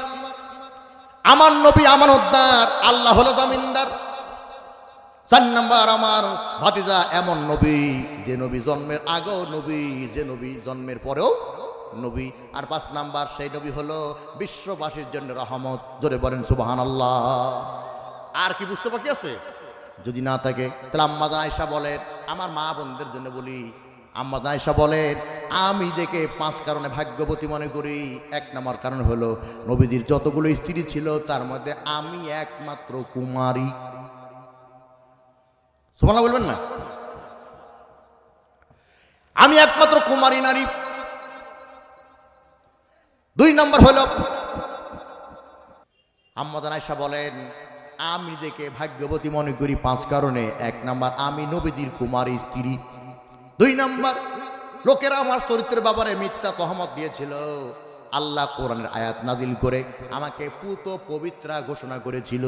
আমার নবী আমানতদার, আল্লাহ হলো জামিনদার। 4 নাম্বার, আমার ভাতিজা এমন নবী যে নবী জন্মের আগেও নবী, যে নবী জন্মের পরেও নবী। আর 5 নাম্বার, সেই নবী হলো বিশ্ববাসীর জন্য রহমত। জোরে বলেন সুবহানাল্লাহ। আর কি বুঝতে বাকি আছে? যদি না থাকে তাহলে আম্মা আয়েশা বলেন, আমার মা বোনদের জন্য বলি, আম্মা আয়েশা বলেন আমি নিজেকে 5 কারণে ভাগ্যবতী মনে করি। 1 নম্বর কারণ হলো নবীজির যতগুলো স্ত্রী ছিল তার মধ্যে আমি একমাত্র কুমারী। সুবহানাল্লাহ বলবেন না? আমি একমাত্র কুমারী নারী। 2 নম্বর হলো আম্মা আয়েশা বলেন আমি নিজেকে ভাগ্যবতী মনে করি 5 কারণে। 1 নম্বর, আমি নবীজির কুমারী স্ত্রী। 2 নম্বর, লোকেরা আমার চরিত্রের ব্যাপারে মিথ্যা তহমত দিয়েছিল, আল্লাহ কোরআনের আয়াত নাজিল করে আমাকে পুত পবিত্রা ঘোষণা করেছিল।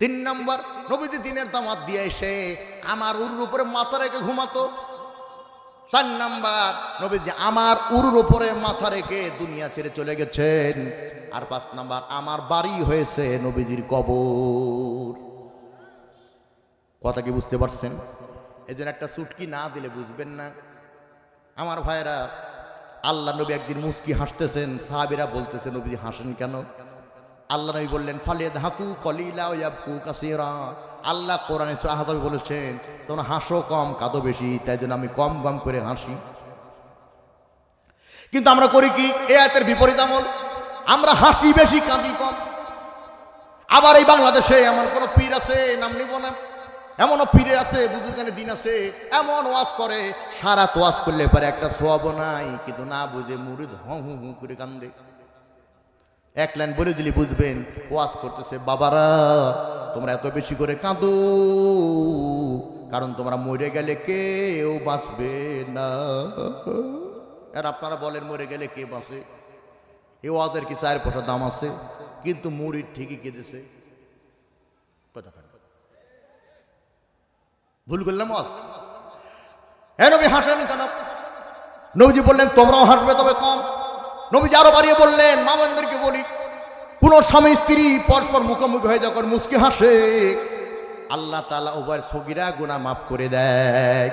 3 নম্বর, নবীজি দিনের দাওয়াত দিয়ে এসে আমার উরুর উপরে মাথা রেখে ঘুমাতো। 4 নম্বর, নবীজি আমার উরুর উপরে মাথা রেখে দুনিয়া ছেড়ে চলে গেছেন। আর 5 নম্বর, আমার বাড়ি হয়েছে নবীজির কবর। কথা কি বুঝতে পারছেন? এই জন্য একটা চুটকি না দিলে বুঝবেন না। আমার ভাইরা, আল্লাহ নবী একদিন মুচকি হাসতেছেন, সাহাবীরা বলতেছে নবীজি হাসেন কেন? আল্লাহ নবী বললেন ফালিয়াদহাকু কলিলা ওয়া ইয়াবকু কাসীরা। আল্লাহ কোরআনে সূরা আহজাবে বলেছেন তোমরা হাসো কম কাঁদো বেশি, তাই জন্য আমি কম কম করে হাসি। কিন্তু আমরা করি কি? এই আয়াতের বিপরীত আমল। আমরা হাসি বেশি, কাঁদি কম। আবার এই বাংলাদেশে এমন কোন পীর আছে, নাম নিব না, এমনও পীরে আছে, বুজুর্গানে দিন আছে, এমন ওয়াজ করে সারা ওয়াজ করলে পারে একটা সওয়াব নাই, কিন্তু না বুঝে মুরিদ হু হু হু করে কান্দে। 1 লাইন বলে দিলে বুঝবেন ওয়াজ করতেছে বাবারা তোমরা এত বেশি করে কাঁদো, কারণ তোমরা মরে গেলে কেউ বাঁচবে না। আর আপনারা বলেন মরে গেলে কে বাঁচে? এই ওয়াজের কি 4 পয়সা দাম আছে? কিন্তু মুরিদ ঠিকই কেঁদেছে। কথা ভুল করলাম ওয়াজ? নবী হাসেন কেন? নবীজি বললেন তোমরাও হাসবে তবে কম। নবীজি আরো বাড়িয়ে বললেন, মা বোনদেরকে বলি, কোন স্বামী স্ত্রী পরস্পর মুখোমুখি হয়ে যখন মুচকি হাসে আল্লাহ তাআলা উভয়ের সগীরা গুনাহ মাফ করে দেয়।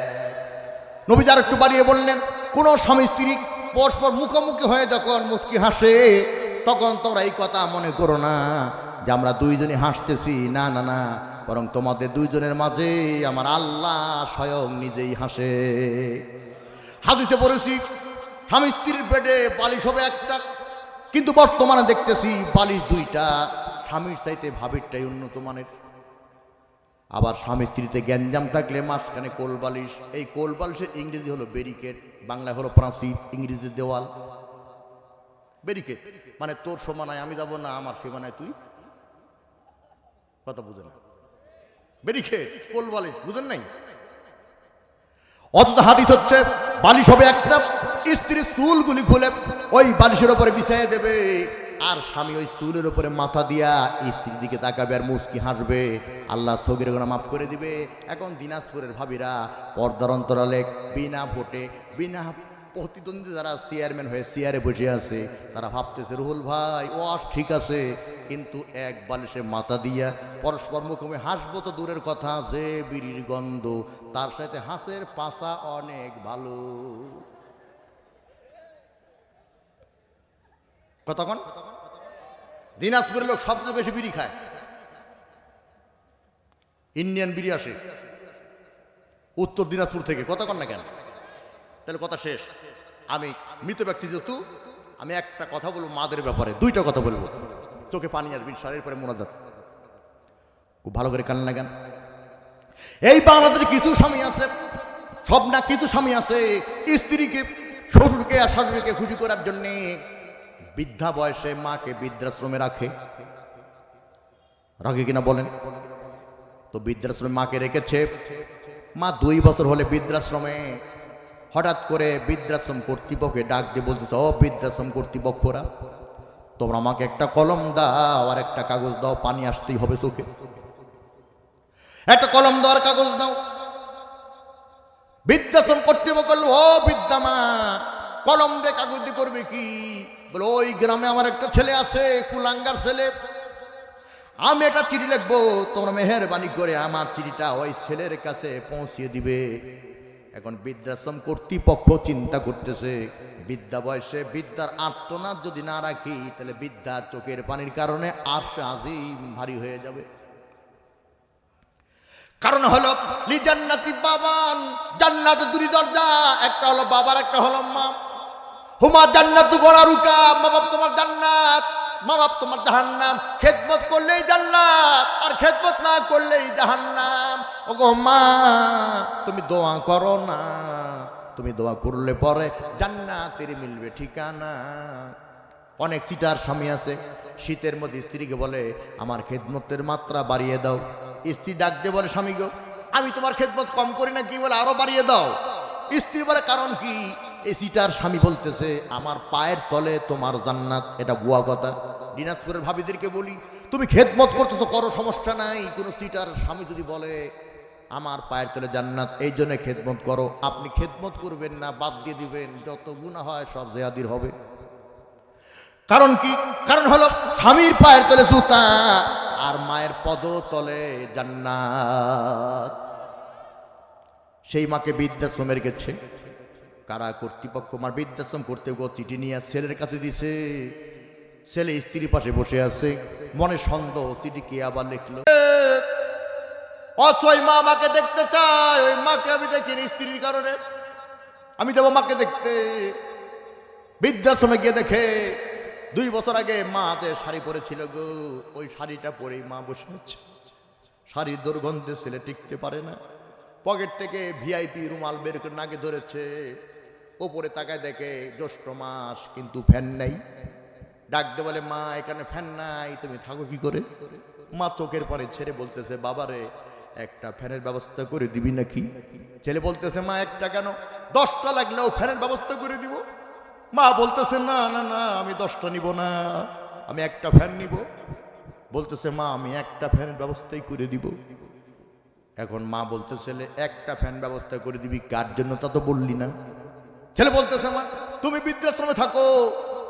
নবীজি আর একটু বাড়িয়ে বললেন, কোন স্বামী স্ত্রী পরস্পর মুখোমুখি হয়ে যখন মুচকি হাসে তখন তোমরা এই কথা মনে করো না যে আমরা 2 জনই হাসতেছি, না না না, বরং তোমাদের 2 জনের মাঝে আমার আল্লাহ স্বয়ং নিজেই হাসে। হাদিসে পড়েছি স্বামী স্ত্রীর পেটে বালিশ হবে একটা, কিন্তু বর্তমানে দেখতেছি বালিশ 2টা, স্বামীর চাইতে ভাবিরটাই উন্নত মানের। আবার স্বামী স্ত্রীতে গ্যাঞ্জাম থাকলে মাঝখানে কোল বালিশ। এই কোল বালিশের ইংরেজি হলো ব্যারিকেড, বাংলা হলো প্রাচীর, ইংরেজি দেওয়াল। ব্যারিকেড মানে তোর সমানায় আমি যাব না, আমার সীমানায় তুই। কথা বুঝে না? ব্যারিকেড, কোল বালিশ, বুঝেন নাই? অথচ হাদিস হচ্ছে বালিশ হবে একটা, স্ত্রীর চুলগুলি খুলে ওই বালিশের উপরে বিছাইয়ে দেবে, আর স্বামী ওই চুলের উপরে মাথা দিয়া স্ত্রীর দিকে তাকাবে আর মুচকি হাসবে, আল্লাহ সগীরা গুনাহ মাফ করে দিবে। এখন দিনাজপুরের ভাবিরা পর্দার অন্তরালে বিনা ভোটে, বিনা প্রতিদ্বন্দ্বী যারা চেয়ারম্যান হয়ে চেয়ারে বসে আছে, তারা ভাবতেছে রুহুল ভাই ও ঠিক আছে, কিন্তু 1 বালিশে মাথা দিয়া পরস্পর মুখে হাসবো তো দূরের কথা, যে বিড়ির গন্ধ তার সাথে হাঁসের পাছা অনেক ভালো। কতক্ষণ? দিনাজপুরের লোক সবচেয়ে বেশি বিড়ি খায়, ইন্ডিয়ান বিড়ি আসে উত্তর দিনাজপুর থেকে, কথা কন না কেন? তাহলে কথা শেষ। আমি মৃত ব্যক্তি যেহেতু আমি একটা কথা বলবো মাদের ব্যাপারে, দুইটা কথা বলবো, চোখে পানি আসবে ইনশাআল্লাহ, পরে মোনাজাত। খুব ভালো করে কান লাগান। এই বাংলাদেশে কিছু স্বামী আছে, সব না, কিছু স্বামী আছে স্ত্রীকে, শ্বশুরকে আর শাশুড়িকে খুশি করার জন্য বৃদ্ধা বয়সে মাকে বৃদ্ধাশ্রমে রাখে। রাখে কিনা বলেন? তো বৃদ্ধাশ্রমে মাকে রেখেছে, মা 2 বছর হলে বৃদ্ধাশ্রমে। হঠাৎ করে বৃদ্ধাশ্রম কর্তৃপক্ষকে ডাক দিয়ে বলতেছে, ও বৃদ্ধাশ্রম কর্তৃপক্ষরা, তোমরা আমাকে একটা কলম দাও আর একটা কাগজ দাও, পানি আসতেই হবে চোখে। একটা কলম দাও আর কাগজ দাও। বৃদ্ধাশ্রম কর্তৃপক্ষ বলল, ও বৃদ্ধা মা, কলম দিয়ে কাগজ দিয়ে করবে কি? বলো, ওই গ্রামে আমার একটা ছেলে আছে, কুলাঙ্গার ছেলে, আমি একটা চিঠি লিখবো, তোমরা মেহেরবানি করে আমার চিঠিটা ওই ছেলের কাছে পৌঁছিয়ে দিবে। এখন বৃদ্ধাশ্রম কর্তৃপক্ষ চিন্তা করতেছে, বৃদ্ধা বয়সে বৃদ্ধার আর্তনাদ যদি না রাখি তাহলে বৃদ্ধা চোখের পানির কারণে আরশে আজিম ভারী হয়ে যাবে। কারণ হলো লি জান্নাতি বাবান, জান্নাতে দুটি দরজা, একটা হলো বাবার, একটা হলো মা। হুমা জান্নাতু গোনারুকা, মা বাপ তোমার জান্নাত, মা বাপ তোমার জাহান্নাম। খেদমত করলেই জান্নাত আর খেদমত না করলেই জাহান্নাম। ওগো মা, তুমি দোয়া করো না, তুমি দোয়া করলে পরে জান্নাতের মিলবে ঠিকানা। অনেক সিটার স্বামী আছে, শীতের মধ্যে স্ত্রীকে বলে আমার খেদমতের মাত্রা বাড়িয়ে দাও। স্ত্রী ডাক দিয়ে বলে, স্বামী গো, আমি তোমার খেদমত কম করি না কি? বলে আরো বাড়িয়ে দাও। স্ত্রী বলে, কারণ কি? এই সিটার স্বামী বলতেছে আমার পায়ের তলে তোমার জান্নাত। এটা বুয়া কথা। দিনাজপুরের ভাবিদেরকে বলি, তুমি খেদমত করতেছো, করো, সমস্যা নাই। কোন সিটার স্বামী যদি বলে আমার পায়ের তলে জান্নাত, এই জন্য খেদমত করো। আপনি খেদমত করবেন না, বাদ দিয়ে দিবেন, যত গুনাহ হয় সব জিয়াদির হবে। কারণ কি? কারণ হলো স্বামীর পায়ের তলে জুতা আর মায়ের পদ তলে জান্নাত। সেই মাকে বৃদ্ধাশ্রমে রেখেছে কারা? কর্তৃপক্ষ। মার বৃদ্ধাশ্রম করতে চিঠি নিয়ে ছেলের কাছে দিছে। ছেলে স্ত্রীর পাশে বসে আছে, মনে সন্দেহ, চিঠি কে আবার লিখলো। অসহায় মা আমাকে দেখতে চায়, ওই মাকে আমি দেখিনি স্ত্রীর কারণে, আমি দেবো মাকে দেখতে। বৃদ্ধাশ্রমে গিয়ে দেখে 2 বছর আগে মা হাতে শাড়ি পরেছিল গো, ওই শাড়িটা পরেই মা বসে আছে। শাড়ির দুর্গন্ধে ছেলে টিকতে পারে না, পকেট থেকে ভিআইপি রুমাল বের করে নাকে ধরেছে। ওপরে তাকায় দেখে জ্যৈষ্ঠ মাস, কিন্তু ফ্যান নাই। ডাকতে বলে, মা এখানে ফ্যান নাই, তুমি থাকো কি করে? মা চোখের পরে ছেড়ে বলতেছে, বাবারে একটা ফ্যানের ব্যবস্থা করে দিবি নাকি? ছেলে বলতেছে, মা একটা কেন, 10টা লাগলেও ফ্যানের ব্যবস্থা করে দিব। মা বলতেছে, না না না, আমি 10টা নিব না, আমি একটা ফ্যান নিব। বলতেছে, মা আমি একটা ফ্যানের ব্যবস্থাই করে দিব। এখন মা বলতে, ছেলে একটা ফ্যান ব্যবস্থা করে দিবি, কার জন্য তা তো বললি না। ছেলে বলতেছে, মা তুমি বৃদ্ধাশ্রমে থাকো,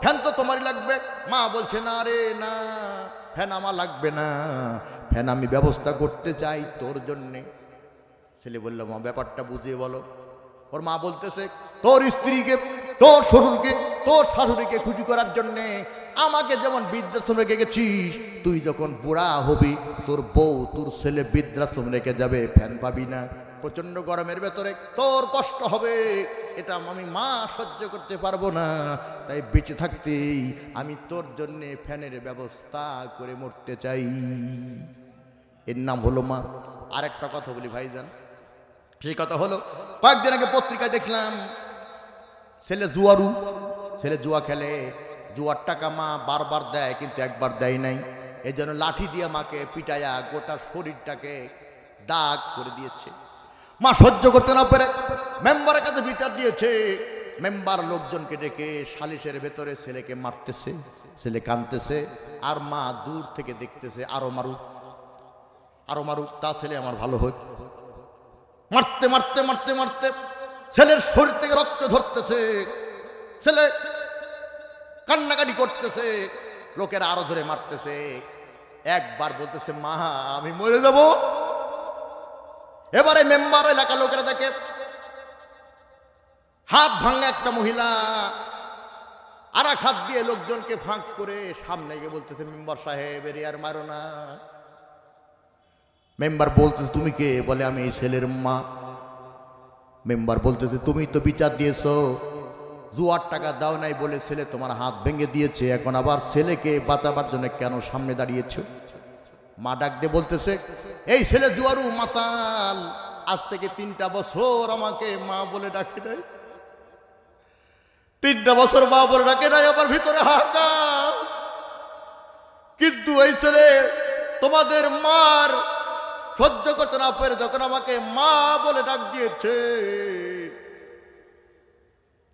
ফ্যান তো তোমারই লাগবে। মা বলছে, না রে না, ফ্যান আমার লাগবে না, ফ্যান আমি ব্যবস্থা করতে চাই তোর জন্যে। ছেলে বলল, মা ব্যাপারটা বুঝিয়ে বলো। ওর মা বলতেছে, তোর স্ত্রীকে, তোর শ্বশুরকে, তোর শাশুড়িকে খুশি করার জন্যে আমাকে যেমন বৃদ্ধাশ্রম রেখে গেছিস, তুই যখন বুড়া হবি তোর বউ তোর ছেলে বৃদ্ধাশ্রম রেখে যাবে, ফ্যান পাবি না, প্রচন্ড গরমের ভেতরে তোর কষ্ট হবে, এটা আমি মা সহ্য করতে পারবো না। তাই বেঁচে থাকতেই আমি তোর জন্যে ফ্যানের ব্যবস্থা করে মরতে চাই। এর নাম হলো মা। আর একটা কথা বলি ভাইজান, সেই কথা হলো কয়েকদিন আগে পত্রিকায় দেখলাম ছেলে জুয়ারু, ছেলে জুয়া খেলে, জুয়ার টাকা মা বারবার দেয় কিন্তু একবার দেয় নাই। এই জন্য লাঠি দিয়ে মাকে পিটায়া গোটা শরীরটাকে দাগ করে দিয়েছে। মা সহ্য করতে না পেরে মেম্বারের কাছে বিচার দিয়েছে। মেম্বার লোকজনকে ডেকে সালিশের ভেতরে ছেলেকে মারতেছে, ছেলে কাঁদতেছে, আর মা দূর থেকে দেখতেছে আরো মারুক, আরো মারুক, তা ছেলে আমার ভালো হোক। মারতে মারতে মারতে মারতে ছেলের শরীর থেকে রক্ত ধরতেছে, ছেলে কান্নাকাটি করতেছে, লোকেরা আরো ধরে মারতেছে। একবার বলতেছে, মা আমি মরে যাব। এবারে মেম্বার এলাকা লোকেরা দেখে হাত ভাঙা একটা মহিলা আর এক হাত দিয়ে লোকজনকে ফাঁক করে সামনে গিয়ে বলতেছে, মেম্বার সাহেব এর আর মারো না। মেম্বার বলতেছে তুমি কে? বলে আমি এই ছেলের মা। মেম্বার বলতেছে তুমি তো বিচার দিয়েছো, জুয়ার টাকা দাও নাই বলে ছেলে তোমার হাত ভেঙে দিয়েছে, এখন আবার ছেলেকে বাঁচাবার জন্য কেন সামনে দাঁড়িয়েছো? মা ডাক দিয়ে বলতেছে এই ছেলে জুয়ারু মাতাল, আজ থেকে 3টা বছর আমাকে মা বলে ডাকে নাই, 3টা বছর মা বলে ডাকে নাই, আমার ভিতরে হাহাকা। কিন্তু এই ছেলে তোমাদের মার সহ্য করতে না পেরে যখন আমাকে মা বলে ডাক দিয়েছে,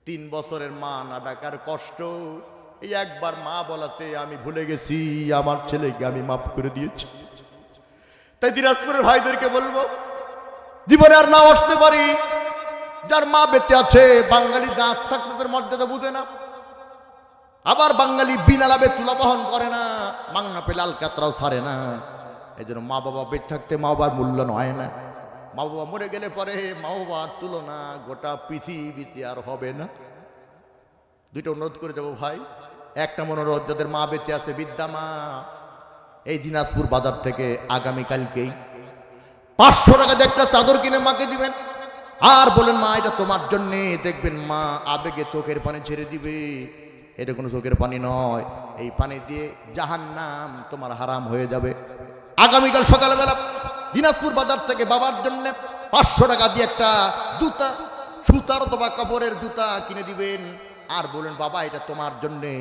3 বছরের মা না ডাকার কষ্ট এই একবার মা বলাতে আমি ভুলে গেছি, আমার ছেলেকে আমি মাফ করে দিয়েছি। তাই দিনাজপুরের ভাইদেরকে বলবো, জীবনে আর না আসতে পারি, যার মা বেঁচে আছে, বাঙালি দাঁত থাকতে তাদের মর্যাদা বুঝে না, আবার বাঙালি বিনা লাভে তুলা বহন করে না, মাংনা পেলে আলকাতরাও ছাড়ে না। এই জন্য মা বাবা বেঁচে থাকতে মা বাবার মূল্য হয় না, মা বাবা মরে গেলে পরে মা বাবার তুলনা গোটা পৃথিবীতে আর হবে না। 2টা অনুরোধ করে যাবো ভাই। 1 নম্বর অনুরোধ, যাদের মা বেঁচে আছে, বৃদ্ধা মা, এই দিনাজপুর বাজার থেকে আগামীকালকেই 500 টাকা দিয়ে একটা চাদর কিনে মাকে দিবেন, আর বলেন মা এটা তোমার জন্যে। দেখবেন মা আবেগে চোখের পানি ছেড়ে দিবে। এটা কোনো চোখের পানি নয়, এই পানি দিয়ে জাহান্নাম তোমার হারাম হয়ে যাবে। আগামীকাল সকালবেলা দিনাজপুর বাজার থেকে বাবার জন্য 500 টাকা দিয়ে একটা জুতা, সুতার অথবা কাপড়ের জুতা কিনে দিবেন, আর বলেন বাবা এটা তোমার জন্যে।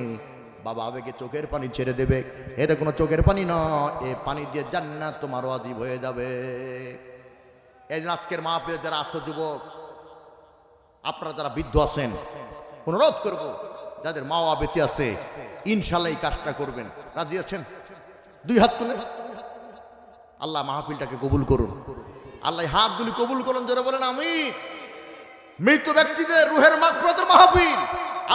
বাবা আবেগে চোখের পানি ছেড়ে দেবে। এটা কোনো চোখের পানি নয়, এ পানি দিয়ে জান্নাত তোমার ওয়াজিব হয়ে যাবে। এই জন্য আজকের মাহফিলে যারা আছো যুবক, আপনারা যারা বৃদ্ধ আছেন, অনুরোধ করব যাদের মা বাবা বেঁচে আছে ইনশাআল্লাহ এই কাজটা করবেন। রাজি আছেন? 2 হাত তুলে আল্লাহ মাহফিলটাকে কবুল করুন। আল্লাহ হাত দুলি কবুল করুন, যারা বলেন আমিন। মৃত ব্যক্তিদের রুহের মাগফিরাতের মাহফিল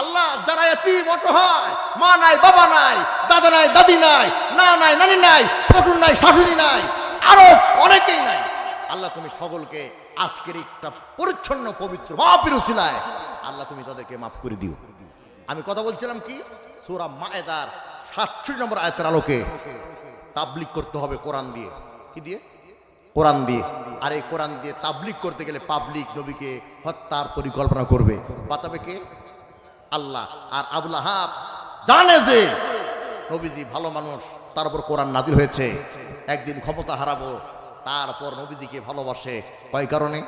আল্লাহ, যারা এতিম অসহায়, মা নাই বাবা নাই, দাদা নাই দাদি নাই, না নাই নানি নাই, শ্বশুর নাই শাশুড়ি নাই, আরো অনেকেই নাই, আল্লাহ তুমি সকলকে আজকের একটা পরিচ্ছন্ন পবিত্র মাহফিল উসিলায় আল্লাহ তুমি তাদেরকে মাফ করে দিও। আমি কথা বলছিলাম কি, সূরা মায়েদার 67 নম্বর আয়াতের আলোকে তাবলীগ করতে হবে কোরআন দিয়ে। কি দিয়ে? কোরআন দিয়ে। আর এই কোরআন দিয়ে তাবলীগ করতে গেলে পাবলিক নবীকে হত্যার পরিকল্পনা করবে, বাঁচাবে কে? আল্লাহ। আর আবু লাহাব জানে যে নবীজি ভালো মানুষ, তার উপর কোরআন নাযিল হয়েছে, একদিন ক্ষমতা হারাবো, তারপর নবীজিকে ভালোবাসে। কয় কারণে?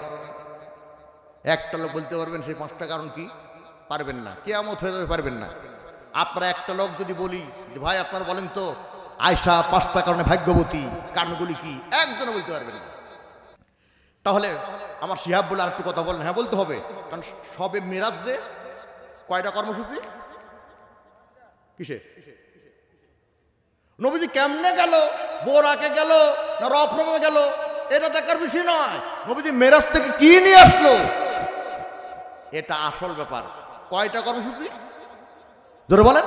একটা লোক বলতে পারবেন সেই 5টা কারণ কি? পারবেন না, কিয়ামত হয়ে যাবে, পারবেন না। আপনারা একটা লোক যদি বলি যে ভাই আপনারা বলেন তো আয়েশা 5টা কারণে ভাগ্যবতী, কারণগুলি কি? একজনও বলতে পারবেন না। তাহলে আমার শিহাব বলে আর একটু কথা বলেন। হ্যাঁ বলতে হবে, কারণ সবে মেরাজ যে কয়টা কর্মসূচি, কিসে নবীজি কেমনে গেল, বোরাকে গেল না রফরমে গেল, এটা দেখার বিষয় নয়। নবীজি মেরাজ থেকে কি নিয়ে আসলো, এটা আসল ব্যাপার। কয়টা কর্মসূচি জোরে বলেন?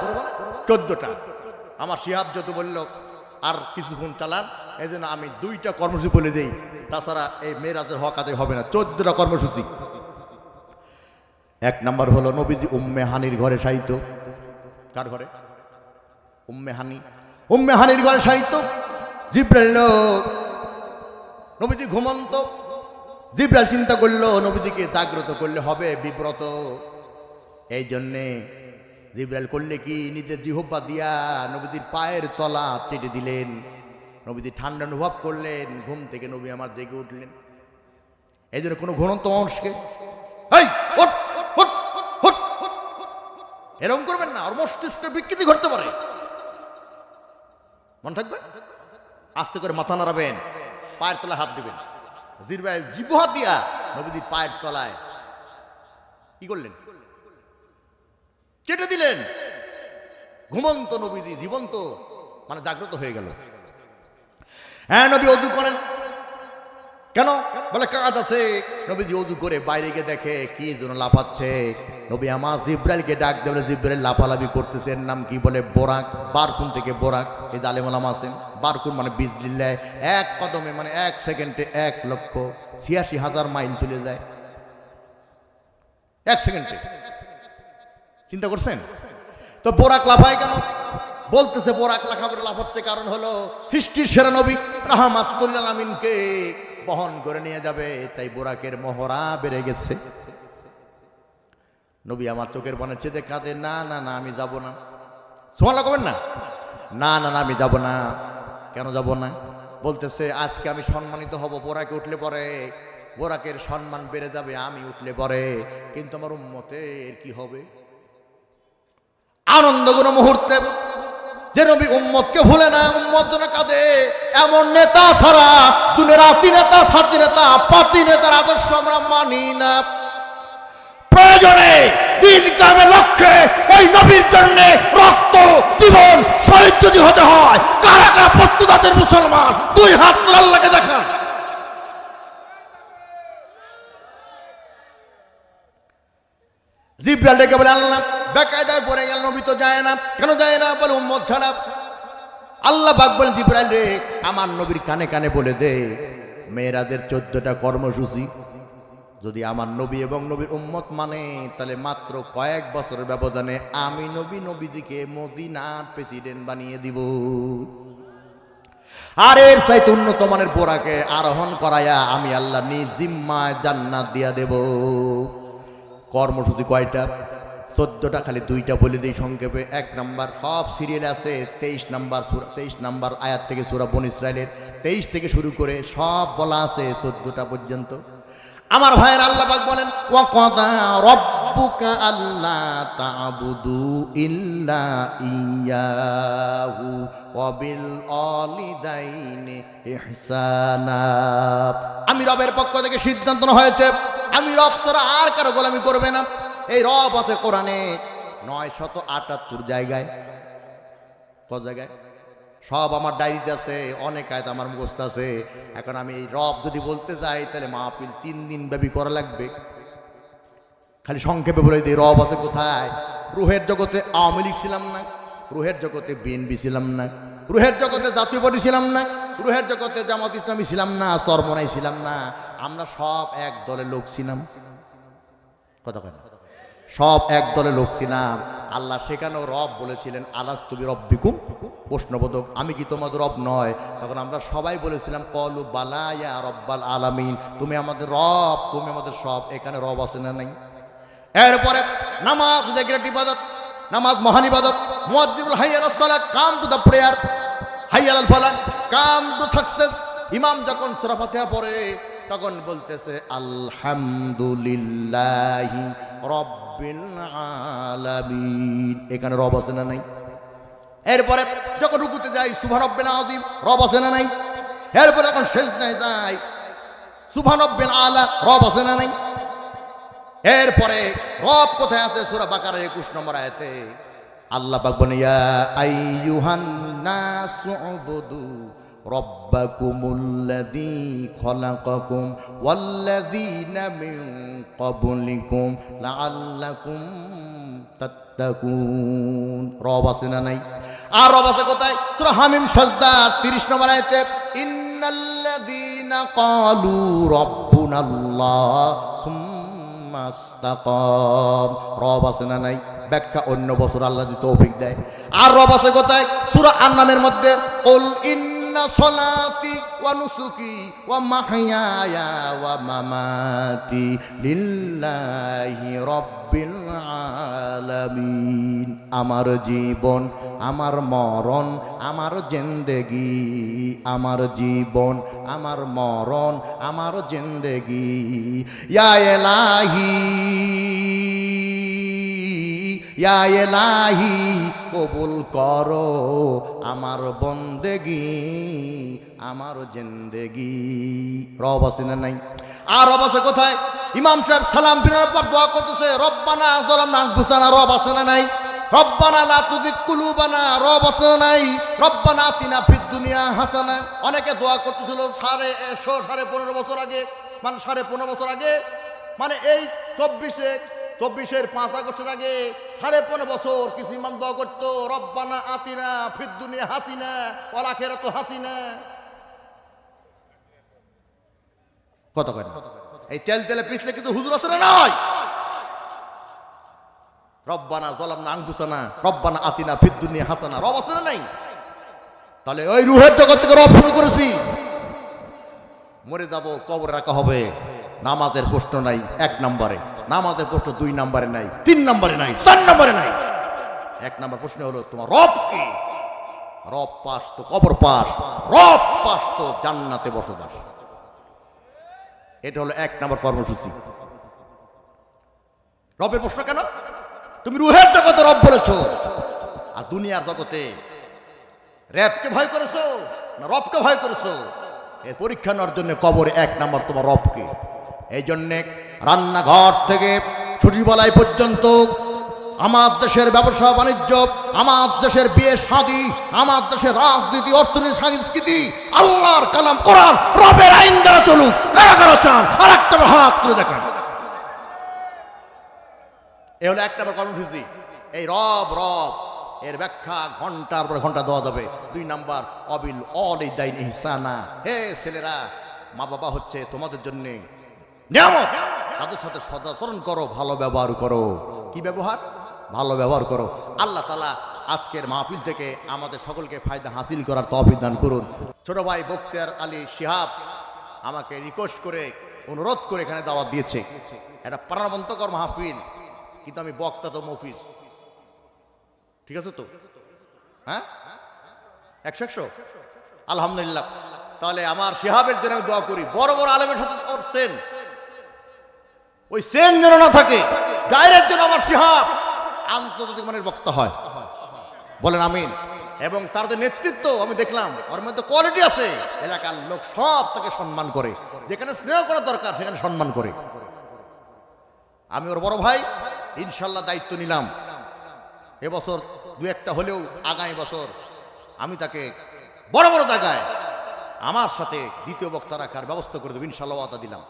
14টা। আমার শিহাব যত বলল আর কিছুক্ষণ চালান, এই জন্য আমি 2টা কর্মসূচি বলে দেই, তাছাড়া এই মেরাজের হক আদায় হবে না। 14টা কর্মসূচি। 1 নম্বর হলো নবীজি উম্মে হানির ঘরে শায়িত। কার ঘরে? উম্মে হানি। উম্মে হানির ঘরে শায়িত। জিবরাইল, নবীজি ঘুমন্ত, জিবরাইল চিন্তা করলো নবীজিকে জাগ্রত করলে হবে বিব্রত, এই জন্যে জিবরাইল করলে কি নিজের জিহ্বা দিয়া নবীজির পায়ের তলা চেটে দিলেন। নবীজি ঠান্ডা অনুভব করলেন, ঘুম থেকে নবী আমার জেগে উঠলেন। এই জন্য কোনো ঘুমন্ত মানুষকে এরকম করবেন না, ওর মস্তিষ্কের বিকৃতি ঘটতে পারে। মনে থাকবে, আস্তে করে মাথা নাড়াবেন, পায়ের তলায় হাত দিবেন। জিবরাইল জিহ্বা দিয়া নবীজির পায়ের তলায় কি করলেন? কেটে দিলেন। ঘুমন্ত নবীজি জীবন্ত, মানে জাগ্রত হয়ে গেল। হ্যাঁ নবী ওযু করেন কেন? বলে কাজ আছে। নবীজি ওযু করে বাইরে গিয়ে দেখে কি যেন লাফাচ্ছে। নবী আমার জিবরাইলকে ডাক দেবে, জিবরাইল লাফালাফি করতেছে। এর নাম কি? বলে বোরাক। বারকুন থেকে বোরাক। এই আলেম ওলামা আছেন, বারকুন মানে বিজলিল্লাহ, 1 কদমে মানে 1 সেকেন্ডে 1,86,000 মাইল চলে যায় 1 সেকেন্ডে। চিন্তা করছেন তো? বোরাক লাফায় কেন? বলতেছে বোরাক লাফ হচ্ছে, কারণ হলো সৃষ্টির সেরা নবী রাহমাতুল আলামিনকে বহন করে নিয়ে যাবে, তাই বোরাকের মহড়া বেড়ে গেছে। নবী আমার চোখের পানে চেয়ে কাঁদে, না না না আমি যাব না। সুবহানাল্লাহ কবেন না? না না না আমি যাব না। কেন যাব না? বলতেছে আজকে আমি সম্মানিত হব, বোরাকে উঠলে পরে বোরাকের সম্মান বেড়ে যাবে আমি উঠলে পরে, কিন্তু আমার উম্মতের কি হবে? আনন্দ কোন মুহূর্তে যে নবী উম্মতকে ভুলে না, উম্মত যেন কাঁদে, এমন নেতা ছাড়া দুনিয়াতি নেতা, সাথী নেতা, পাতি নেতার আদর্শ আমরা মানি না। প্রয়োজনে দিন কায়েমের লক্ষ্যে ওই নবীর জন্য রক্ত জীবন শহীদ যদি হতে হয়, কারা কারা প্রস্তুত আছেন মুসলমান? দুই হাত তুলে আল্লাহকে দেখান। জিবরাইল ডেকে বলে, আল্লাহ বেকায়দায় পড়ে গেল, নবী তো যায় না। কেন যায় না? বলে উম্মত ছাড়া। আল্লাহ পাক বলেন, জিবরাইল রে আমার নবীর কানে কানে বলে দে, মেয়েরাদের 14টা কর্মসূচি যদি আমার নবী এবং নবীর উম্মত মানে, তাহলে মাত্র কয়েক বছরের ব্যবধানে আমি নবীজিকে মদিনার প্রেসিডেন্ট বানিয়ে দিব। আর এর চাইতে উন্নত মানের বোরাকে আরোহণ করায়া আমি আল্লাহ নিজ জিম্মায় জান্নাত দিয়া দেব। কর্মসূচি কয়টা? 14টা, খালি 2টা বলে দিই সংক্ষেপে। 1 নাম্বার, সব সিরিয়ালে আছে 23 নাম্বার আয়াত থেকে সূরা বনী ইসরাইলের 23 থেকে শুরু করে সব বলা আছে 14টা পর্যন্ত। আমার ভাইয়ের আল্লাহ পাক বলেন, ওয়া ক্বাদা রাব্বুকা আল্লা তা'বুদু ইল্লা ইয়্যাহু ওয়া বিল ওয়ালিদাইনি ইহসানা। আমি রবের পক্ষ থেকে সিদ্ধান্ত হয়েছে, আমি রব ছাড়া আর কারো গোলামি করবে না। এই রব আছে কোরআনে 978 জায়গায়। কত জায়গায়? সব আমার ডায়েরিতে আছে, অনেক আয়াত আমার মুখস্থ আছে। এখন আমি এই রব যদি বলতে যাই তাহলে মাহফিল 3 দিন ব্যাপী করা লাগবে। খালি সংক্ষেপে বলে দিই রব আছে কোথায়। রুহের জগতে আওয়ামী লীগ ছিলাম না, রুহের জগতে বিএনপি ছিলাম না, রুহের জগতে জাতীয় পার্টি ছিলাম না, রুহের জগতে জামাত ইসলামী ছিলাম না, চরমনাই ছিলাম না। আমরা সব এক দলের লোক ছিলাম। কথা কেন? সব এক দলের লোক ছিলাম। আল্লাহ সেখানেও রব বলেছিলেন, আলাস্তু বিরব্বিকুম, প্রশ্নবোধক, আমি কি তোমাদের রব নয়? তখন আমরা সবাই বলেছিলাম কলু বালা ইয়া রব্বাল আলামিন, তুমি আমাদের রব, তুমি আমাদের সব। এখানে রব আছে না নাই? এরপরে নামাজ গ্রেট ইবাদত, নামাজ মহান ইবাদত। মুয়াজ্জিবুল হাইয়া আলাস সালাত, কাম টু দ্য প্রেয়ার, হাইয়া আলাল ফালাহ, কাম টু সাকসেস। ইমাম যখন সূরা ফাতিহা পড়ে তখন বলতেছে আলহামদুলিল্লাহি রাব্বিল আলামিন। এখানে রব আছে না নাই? এরপরে যখন রুকুতে যাই সুবহান রাব্বিল আযীম, রব আছে না নাই? এরপরে যখন সিজদায় যাই সুবহান রাব্বিল আলা, রব আছে না নাই? এরপরে রব কোথায় আছে? সূরা বাকারার 21 নম্বর আয়াতে আল্লাহ পাক বলেন, ইয়া আইয়ুহান নাসু উবুদু রব্বাকুমুল্লাযী খলাকাকুম ওয়াল্লাযীনা মিন ক্বাবলিকুম লাআল্লাকুম তাত্তাকুন। রব আছে না নাই? আর রব আছে কোথায়? সূরা হামিম সাজদা 30 নম্বর আয়াতে ইন্নাল্লাযীনা ক্বালু রাব্বুনাল্লাহ সুম্মা ইসতাকাম। রব আছে না নাই? ব্যাখ্যা অন্য বছর আল্লাহ যদি তৌফিক দেয়। আর রব আছে কোথায়? সূরা আন-নামের মধ্যে কুল ইন্না সলাতি ওয়া নুসুকি ওয়া মাহইয়ায়া ওয়া মামাতি লিল্লাহি রাব্বিল আলামিন। আমার জীবন, আমার মরণ, আমার জিন্দেগি, আমার জীবন, আমার মরণ, আমার জিন্দেগি, ইয়া ইলাহি ইয়া ইলাহি কবুল করো আমার বন্দেগি, আমার জিন্দেগি। রব আছে না নাই? আর রব আছে কোথায়? ইমাম সাহেব সালাম ফিরানোর পর দোয়া করতেছে রব্বানা যালামনা আনফুসানা, রব আছে না নাই? রব্বানা লা তুযিগ কুলুবানা, রব আছে না নাই? রব্বানা আতিনা ফিদ দুনিয়া হাসানা। অনেকে দোয়া করতেছিল 15.5 বছর আগে, মানে 15.5 বছর আগে, মানে এই 24-এর 5 আগস্টের আগে 15.5 বছর কিছু ইমাম দোয়া করতো রব্বানা আতিনা ফিদ দুনিয়া হাসিনা ওয়াল আখিরাতু হাসিনা। কত করে এই তেল তেলে পিছলে কিন্তু হুজুর আছে না নয়? রব্বানা যালামনা আনফুসানা রব্বানা আতিনা ফিদ দুনিয়া হাসানা, রব আছে না নাই? তাহলে ওই রুহের জগৎ থেকে রব শুরু করেছি। মরে যাব, কবর রাখা হবে, নামাজের প্রশ্ন নাই 1 নম্বরে, নামাজের প্রশ্ন 2 নম্বরে নাই, 3 নম্বরে নাই, 4 নম্বরে নাই। 1 নম্বর প্রশ্ন হলো তোমার রব কি? রব পাস তো কবর পাস, রব পাস তো জান্নাতে বসবাস। এটা হলো 1 নম্বর কর্মসূচি। রবের প্রশ্ন কেন? তুমি রুহের জগতে রব বলেছো, আর দুনিয়ার জগতে র‍্যাবকে ভয় করেছো না রবকে ভয় করেছো? এর পরীক্ষা নেওয়ার জন্য কবরে 1 নম্বর তোমার রবকে। এই জন্যে রান্নাঘর থেকে সচিবালয় পর্যন্ত, আমার দেশের ব্যবসা বাণিজ্য, আমার দেশের বিয়ে শাদী, আমার দেশের রাজনীতি, অর্থনীতি, সংস্কৃতি আল্লাহর কালাম কোরআন রবের আইন দ্বারা চলুক। কারা কারা চান আর একটা হাত তুলে দেখান। এ হলো 1 নম্বর কর্মসূচি। এই রব রব এর ব্যাখ্যা ঘন্টার পর ঘন্টা দেওয়া যাবে। 2 নম্বর অবিল ওয়ালিদাইন ইহসানা, হে ছেলেরা, মা বাবা হচ্ছে তোমাদের জন্য নিয়ামত, তাদের সাথে সদাচরণ করো, ভালো ব্যবহার করো। কি ব্যবহার? ভালো ব্যবহার করো। আল্লাহ তাআলা আজকের মাহফিল থেকে আমাদের সকলকে ফায়দা হাসিল করার তৌফিক দান করুন। ছোট ভাই বখতিয়ার আলী শিহাব আমাকে রিকোয়েস্ট করে, অনুরোধ করে এখানে দাওয়াত দিয়েছে। এটা প্রাণবন্তকর মাহফিল, কিন্তু আমি বক্তা তো মফিজ, ঠিক আছে তো? হ্যাঁ, 100 আলহামদুলিল্লাহ। তাহলে আমার শিহাবের জন্য আমি দোয়া করি, বড় বড় আলেমের সাথে ওর সেন, ওই সেন যেন না থাকে। ডাইরেক্ট যেন আমার শিহাব আন্তর্জাতিক মানের বক্তা হয়, বলেন আমিন। এবং তার যে নেতৃত্ব আমি দেখলাম, ওর মধ্যে কোয়ালিটি আছে, এলাকার লোক সব তাকে সম্মান করে, যেখানে স্নেহ করা দরকার সেখানে সম্মান করে। আমি ওর বড় ভাই, ইনশাল্লাহ দায়িত্ব নিলাম। এবছর 2-1টা হলেও আগামী বছর আমি তাকে বড় বড় জায়গায় আমার সাথে দ্বিতীয় বক্তা রাখার ব্যবস্থা করে দেবো, ইনশাল্লাহ ওয়াদা দিলাম।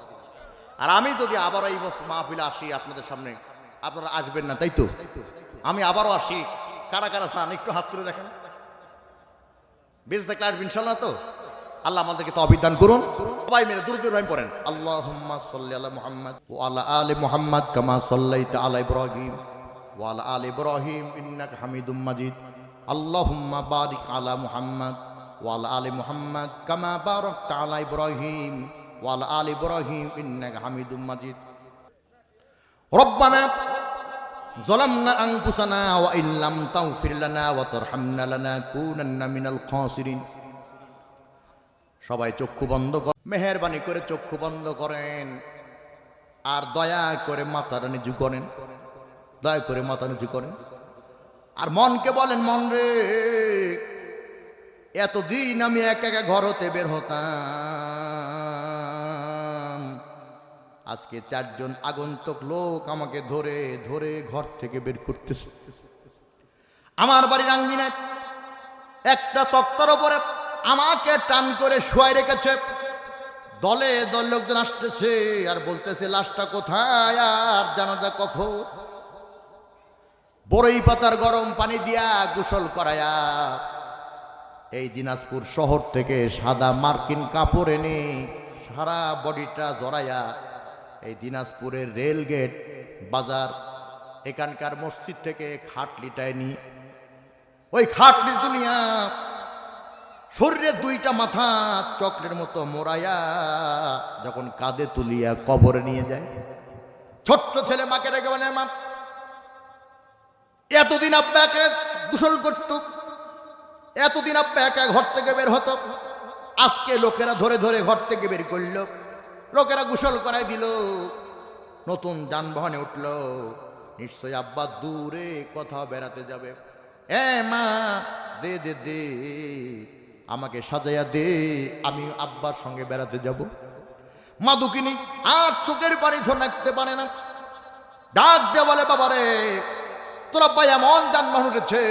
আর আমি যদি আবার এই মাহফিলে আসি আপনাদের সামনে, আপনারা আসবেন না তাই তো? আমি আবারও আসি। কারা কারা চান একটু হাত তুলে দেখেন। বেশ দেখলে আসবেন ইনশাল্লাহ তো? আল্লাহ আমাদেরকে তৌফিক দান করুন। সবাই মিলে দুরূদ ইব্রাহিম পড়েন। আল্লাহুম্মা সাল্লি আলা মুহাম্মাদ ওয়া আলা আলি মুহাম্মাদ কামা সাল্লাইতা আলা ইব্রাহিম ওয়া আলা আলি ইব্রাহিম ইন্নাকা হামিদুম মাজিদ। আল্লাহুম্মা বারিক আলা মুহাম্মাদ ওয়া আলা আলি মুহাম্মাদ কামা বারাকতা আলা ইব্রাহিম ওয়া আলা আলি ইব্রাহিম ইন্নাকা হামিদুম মাজিদ। রব্বানা যালামনা আনফুসানা ওয়া ইল্লাম তাগফির লানা ওয়া তারহামনা লানাকুনান্না মিনাল খাসিরিন। সবাই চক্ষু বন্ধ করেন, মেহেরবানি করে চক্ষু বন্ধ করেন, আর দয়া করে মাথাটা নিচু করেন, দয়া করে মাথা নিচু করেন। আর মনকে বলেন, মন রে, এতদিন আমি একা একা ঘর হতে বের হতাম, আজকে 4 জন আগন্তুক লোক আমাকে ধরে ধরে ঘর থেকে বের করতেছে। আমার বাড়ির আঙ্গিনায় একটা তক্তার উপরে আমাকে টান করে শুয়াই রেখেছে। দলে দল লোকজন আসতেছে আর বলতেছে, লাশটা কোথায় আর জানাজা কখন? বড়ই পাতার গরম পানি দিয়া গোসল করায়া এই দিনাজপুর শহর থেকে সাদা মার্কিন কাপড় এনে সারা বডিটা জড়াইয়া এই দিনাজপুরের রেল গেট বাজার এখানকার মসজিদ থেকে খাটলিটায় নি, ওই খাটলি তুলিয়া শরীরের 2টা মাথা চক্রের মতো মোড়াইয়া যখন কাঁধে তুলিয়া কবরে নিয়ে যায়, ছোট্ট ছেলে মাকে ডেকে বলে, মা, এতদিন আপনাকে গোসল করত, এতদিন আপনাকে ঘর থেকে বের হতো, আজকে লোকেরা ধরে ধরে ঘর থেকে বের করলো, লোকেরা গোসল করাই দিল, নতুন যানবাহনে উঠলো, নিশ্চয় আব্বা দূরে কোথাও বেড়াতে যাবে। মা, দে দে দে, আমাকে সাজাইয়া দে, আমি আব্বার সঙ্গে বেড়াতে যাব। মা দুঃখিনী আর চোখের পানি ধরে রাখতে পারে না, ডাক দে বলে, বাবারে, তোর আব্বা এমন যানবাহন উঠেছে,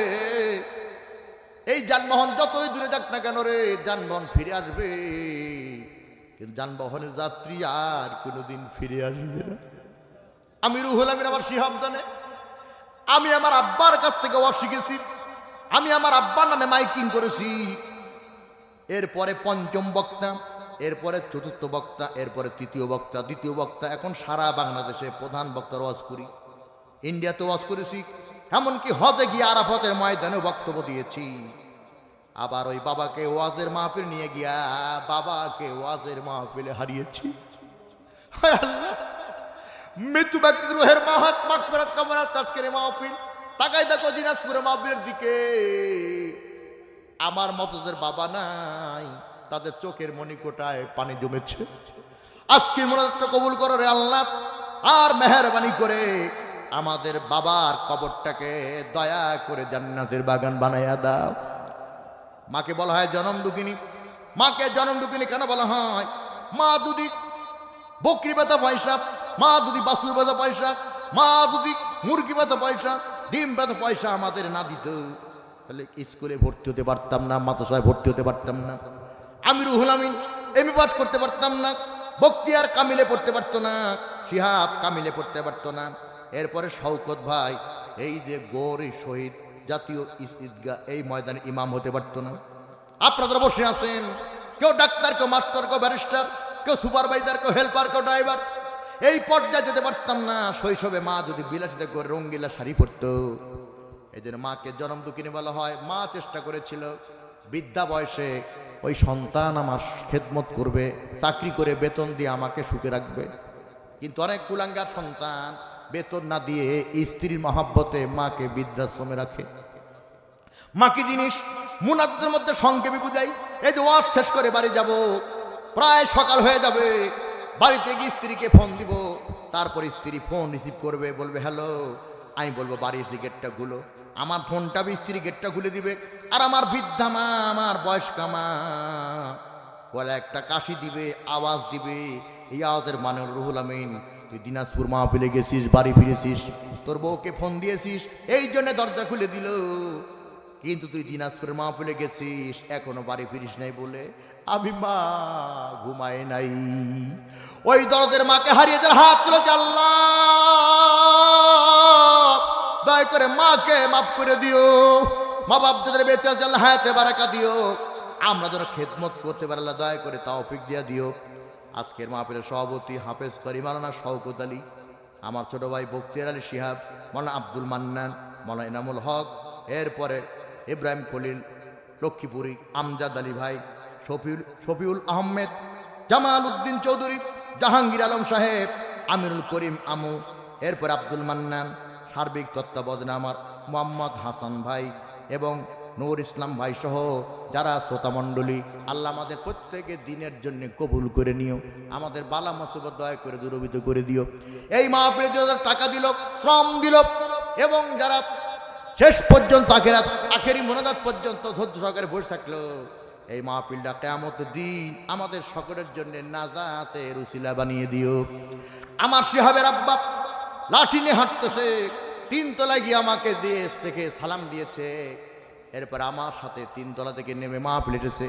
এই যানবাহন যতই দূরে যাক না কেন রে, যানবাহন ফিরে আসবে, কিন্তু যানবাহনের যাত্রী আর কোনোদিন ফিরে আসবে না। আমি রুহুল আমিন আমার শিহাব জানে, আমি আমার আব্বার কাছ থেকে ওয়াজ শিখেছি, আমি আমার আব্বার নামে মাইকিং করেছি। এরপরে 5ম বক্তা, এরপরে 4র্থ বক্তা, এরপরে 3য় বক্তা, 2য় বক্তা, এখন সারা বাংলাদেশে প্রধান বক্তার ওয়াজ করি। ইন্ডিয়াতে ওয়াজ করেছি, এমনকি হজে গিয়ে আরাফাতের ময়দানে বক্তব্য দিয়েছি। আবার ওই বাবাকে ওয়াজের মাহফিল নিয়ে গিয়া বাবাকে ওয়াজের মাহফিলে হারিয়েছি। হায় আল্লাহ, মৃত্যু ব্যক্তির রুহের মাগফিরাত কামনার আজকের মাহফিল। তাকাই দেখো দিনাজপুরের মাহফিলের দিকে, আমার মতদের বাবা নাই, তাদের চোখের মণিকোটায় পানি জমেছে। আজকে মোনাজাতটা কবুল করো রে আল্লাহ, আর মেহেরবানি করে আমাদের বাবার কবরটাকে দয়া করে জান্নাতের বাগান বানাইয়া দাও। মাকে বলা হয় জনম দুঃখিনী। মাকে জনম দুঃখিনী কেন বলা হয়? মা যদি বকরি বেচা পয়সা, মা যদি বাছুর বেচা পয়সা, মা যদি মুরগি বেচা পয়সা, ডিম বেচা পয়সা আমাদের না দিত, তাহলে স্কুলে ভর্তি হতে পারতাম না, মাদ্রাসায় ভর্তি হতে পারতাম না, আমি রুহুল আমিন এমএ পাস করতে পারতাম না, বখতিয়ার কামিলে পড়তে পারতো না, শিহাব কামিলে পড়তে পারতো না। এরপরে শওকত ভাই এই যে গৌরী শহীদ জাতীয় ঈদগাহ এই ময়দানে ইমাম হতে পারতো না। আপনারা বসে আছেন, কেউ ডাক্তার, কেউ মাস্টার, কেউ ব্যারিস্টার, কেউ সুপারভাইজার, কেউ হেল্পার, কেউ ড্রাইভার, এই পর্যায়ে যেতে পারতাম না। শৈশবে মা যদি বিলাসিতা করে রঙ্গিলা শাড়ি পরতো। এই জন্য মাকে জনম দুঃখিনী বলা হয়। মা চেষ্টা করেছিল বৃদ্ধা বয়সে ওই সন্তান আমার খেদমত করবে, চাকরি করে বেতন দিয়ে আমাকে সুখে রাখবে, কিন্তু অনেক কুলাঙ্গার সন্তান বেতন না দিয়ে স্ত্রীর মহাব্বতে মাকে বৃদ্ধাশ্রমে রাখে। মা কি জিনিস মুনাজাতের মধ্যে সংক্ষেপে বুঝাই। এই যে ওয়াজ শেষ করে বাড়ি যাব, প্রায় সকাল হয়ে যাবে, বাড়িতে গিয়ে স্ত্রীকে ফোন দিব, তারপর স্ত্রী ফোন রিসিভ করবে, বলবে হ্যালো, আমি বলবো বাড়ি এসে গেটটা খুলো, আমার ফোনটা স্ত্রী গেটটা খুলে দিবে, আর আমার বৃদ্ধা মা, আমার বয়স্কা মা বলে একটা কাশি দিবে, আওয়াজ দিবে। এই আওয়াজের মানে রুহুল আমিন, তুই দিনাজপুর মাহফিলে গেছিস, বাড়ি ফিরেছিস, তোর বউকে ফোন দিয়েছিস, এই জন্য দরজা খুলে দিল, কিন্তু তুই দিনাজপুরের মাহফিলে গেছিস, এখনো বাড়ি ফিরিস নাই বলে আমি মা ঘুমাই নাই। ওই দরদের মাকে হারিয়ে যার হাত তুলেছে, আল্লাহ দয়া করে মাকে মাফ করে দিও, মা বাপ যাদের বেঁচে আছে আল্লাহ হায়াতে বারাকা দিও, আমরা যেন খেদমত করতে পারি আল্লাহ দয়া করে তৌফিক দিয়া দিও। আজকের মাহফিলের সভাপতি হাফেজ করি মাওলানা শওকত আলী, আমার ছোট ভাই বখতিয়ার আলী শিহাব, মাওলানা আব্দুল মান্নান, মাওলানা ইনামুল হক, এরপরে ইব্রাহিম খলিল লক্ষ্মীপুরী, আমজাদ আলী ভাই, শফিউল আহমেদ, জামাল উদ্দিন চৌধুরী, জাহাঙ্গীর আলম সাহেব, আমিরুল করিম আমু, এরপর আব্দুল মান্নান, সার্বিক তত্ত্বাবধানে আমার মোহাম্মদ হাসান ভাই এবং নূর ইসলাম ভাই সহ যারা শ্রোতামণ্ডলী, আল্লাহ আমাদের প্রত্যেকের দিনের জন্য কবুল করে নিও, আমাদের বালা মুসিবত দয়া করে দূরীভূত করে দিও। এই মাহফিলে যারা টাকা দিল, শ্রম দিল, এবং যারা শেষ পর্যন্ত আখেরি মোনাজাত পর্যন্ত ধৈর্য সহকারে বসে থাকলো, এই মাহফিলটা কিয়ামতের দিন আমাদের সকলের জন্য নাজাতের উসিলা বানিয়ে দিও। আমার শিহাবের আব্বা লাঠি নিয়ে হাঁটতেছে, 3 তলায় গিয়ে আমাকে দেশ থেকে সালাম দিয়েছে, এরপর আমার সাথে 3 তলা থেকে নেমে মাহফিল এসেছে,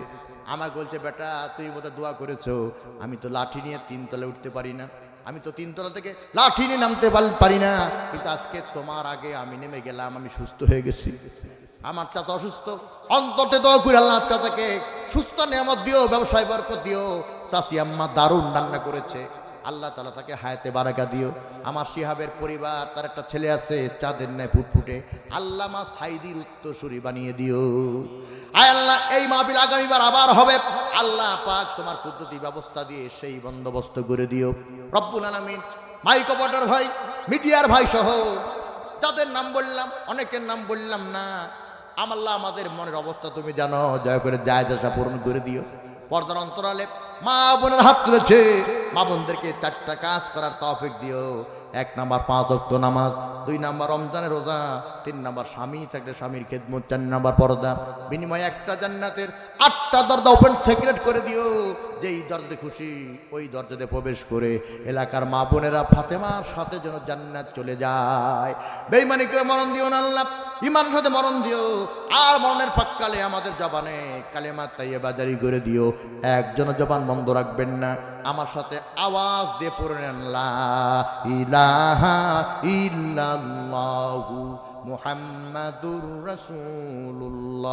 আমাকে বলছে বেটা তুই বোধহয় দোয়া করেছো, আমি তো লাঠি নিয়ে 3 তলায় উঠতে পারি না, আমি তো 3 তলা থেকে লাঠি নিয়ে নামতে পারি না, কিন্তু আজকে তোমার আগে আমি নেমে গেলাম, আমি সুস্থ হয়ে গেছি। আমার চাচা অসুস্থ, অন্ততে দোয়া করে আল্লাহ চাচাকে সুস্থ নিয়ামত দিও, ব্যবসায় বরকত দিও। চাচি আম্মা দারুণ রান্না করেছে, আল্লাহ তাআলা তাকে হায়াতে বারাকা দিও। আমার শিহাবের পরিবার, তার একটা ছেলে আছে চাঁদের ন্যায় ফুটফুটে, আল্লামা সাইদির উত্তরসূরি বানিয়ে দিও। আয় আল্লাহ, এই মাহফিল আগামীবার আবার হবে, আল্লাহ পাক তোমার পদ্ধতি ব্যবস্থা দিয়ে সেই বন্দোবস্ত করে দিও রব্বুল আলামিন। মাইক অপারেটর ভাই, মিডিয়ার ভাই সহ যাদের নাম বললাম, অনেকের নাম বললাম না, আল্লাহ আমাদের মনের অবস্থা তুমি জানো, দয়া করে জায়েজ আশা পূরণ করে দিও। পর্দার অন্তরালে মা বোনের হাত তুলেছে, মা বোনদেরকে 4টা কাজ করার তৌফিক দিও। 1 নাম্বার 5 ওয়াক্ত নামাজ, 2 নাম্বার রমজানের রোজা, 3 নাম্বার স্বামী থাকলে স্বামীর খেদমত, 4 নাম্বার পর্দা, বিনিময়ে একটা জান্নাতের 8টা দরজা ওপেন সিক্রেট করে দিও। যেই দরজাতে খুশি ওই দরজাতে প্রবেশ করে এলাকার মা বোনেরা ফাতেমার সাথে যেন জান্নাত চলে যায়। বেঈমানিকে মরণ দিও না আল্লাহ, ইমানের সাথে মরণ দিও, আর মরণের পাক্কালে আমাদের জবানে কালেমা তাইয়্যিবা জারি করে দিও, একজন জবান বন্ধ রাখবেন না। আমার সাথে আওয়াজ দিয়ে পড়েন লা ইলাহা ইল্লাল্লাহু মুহাম্মাদুর রাসূলুল্লাহ।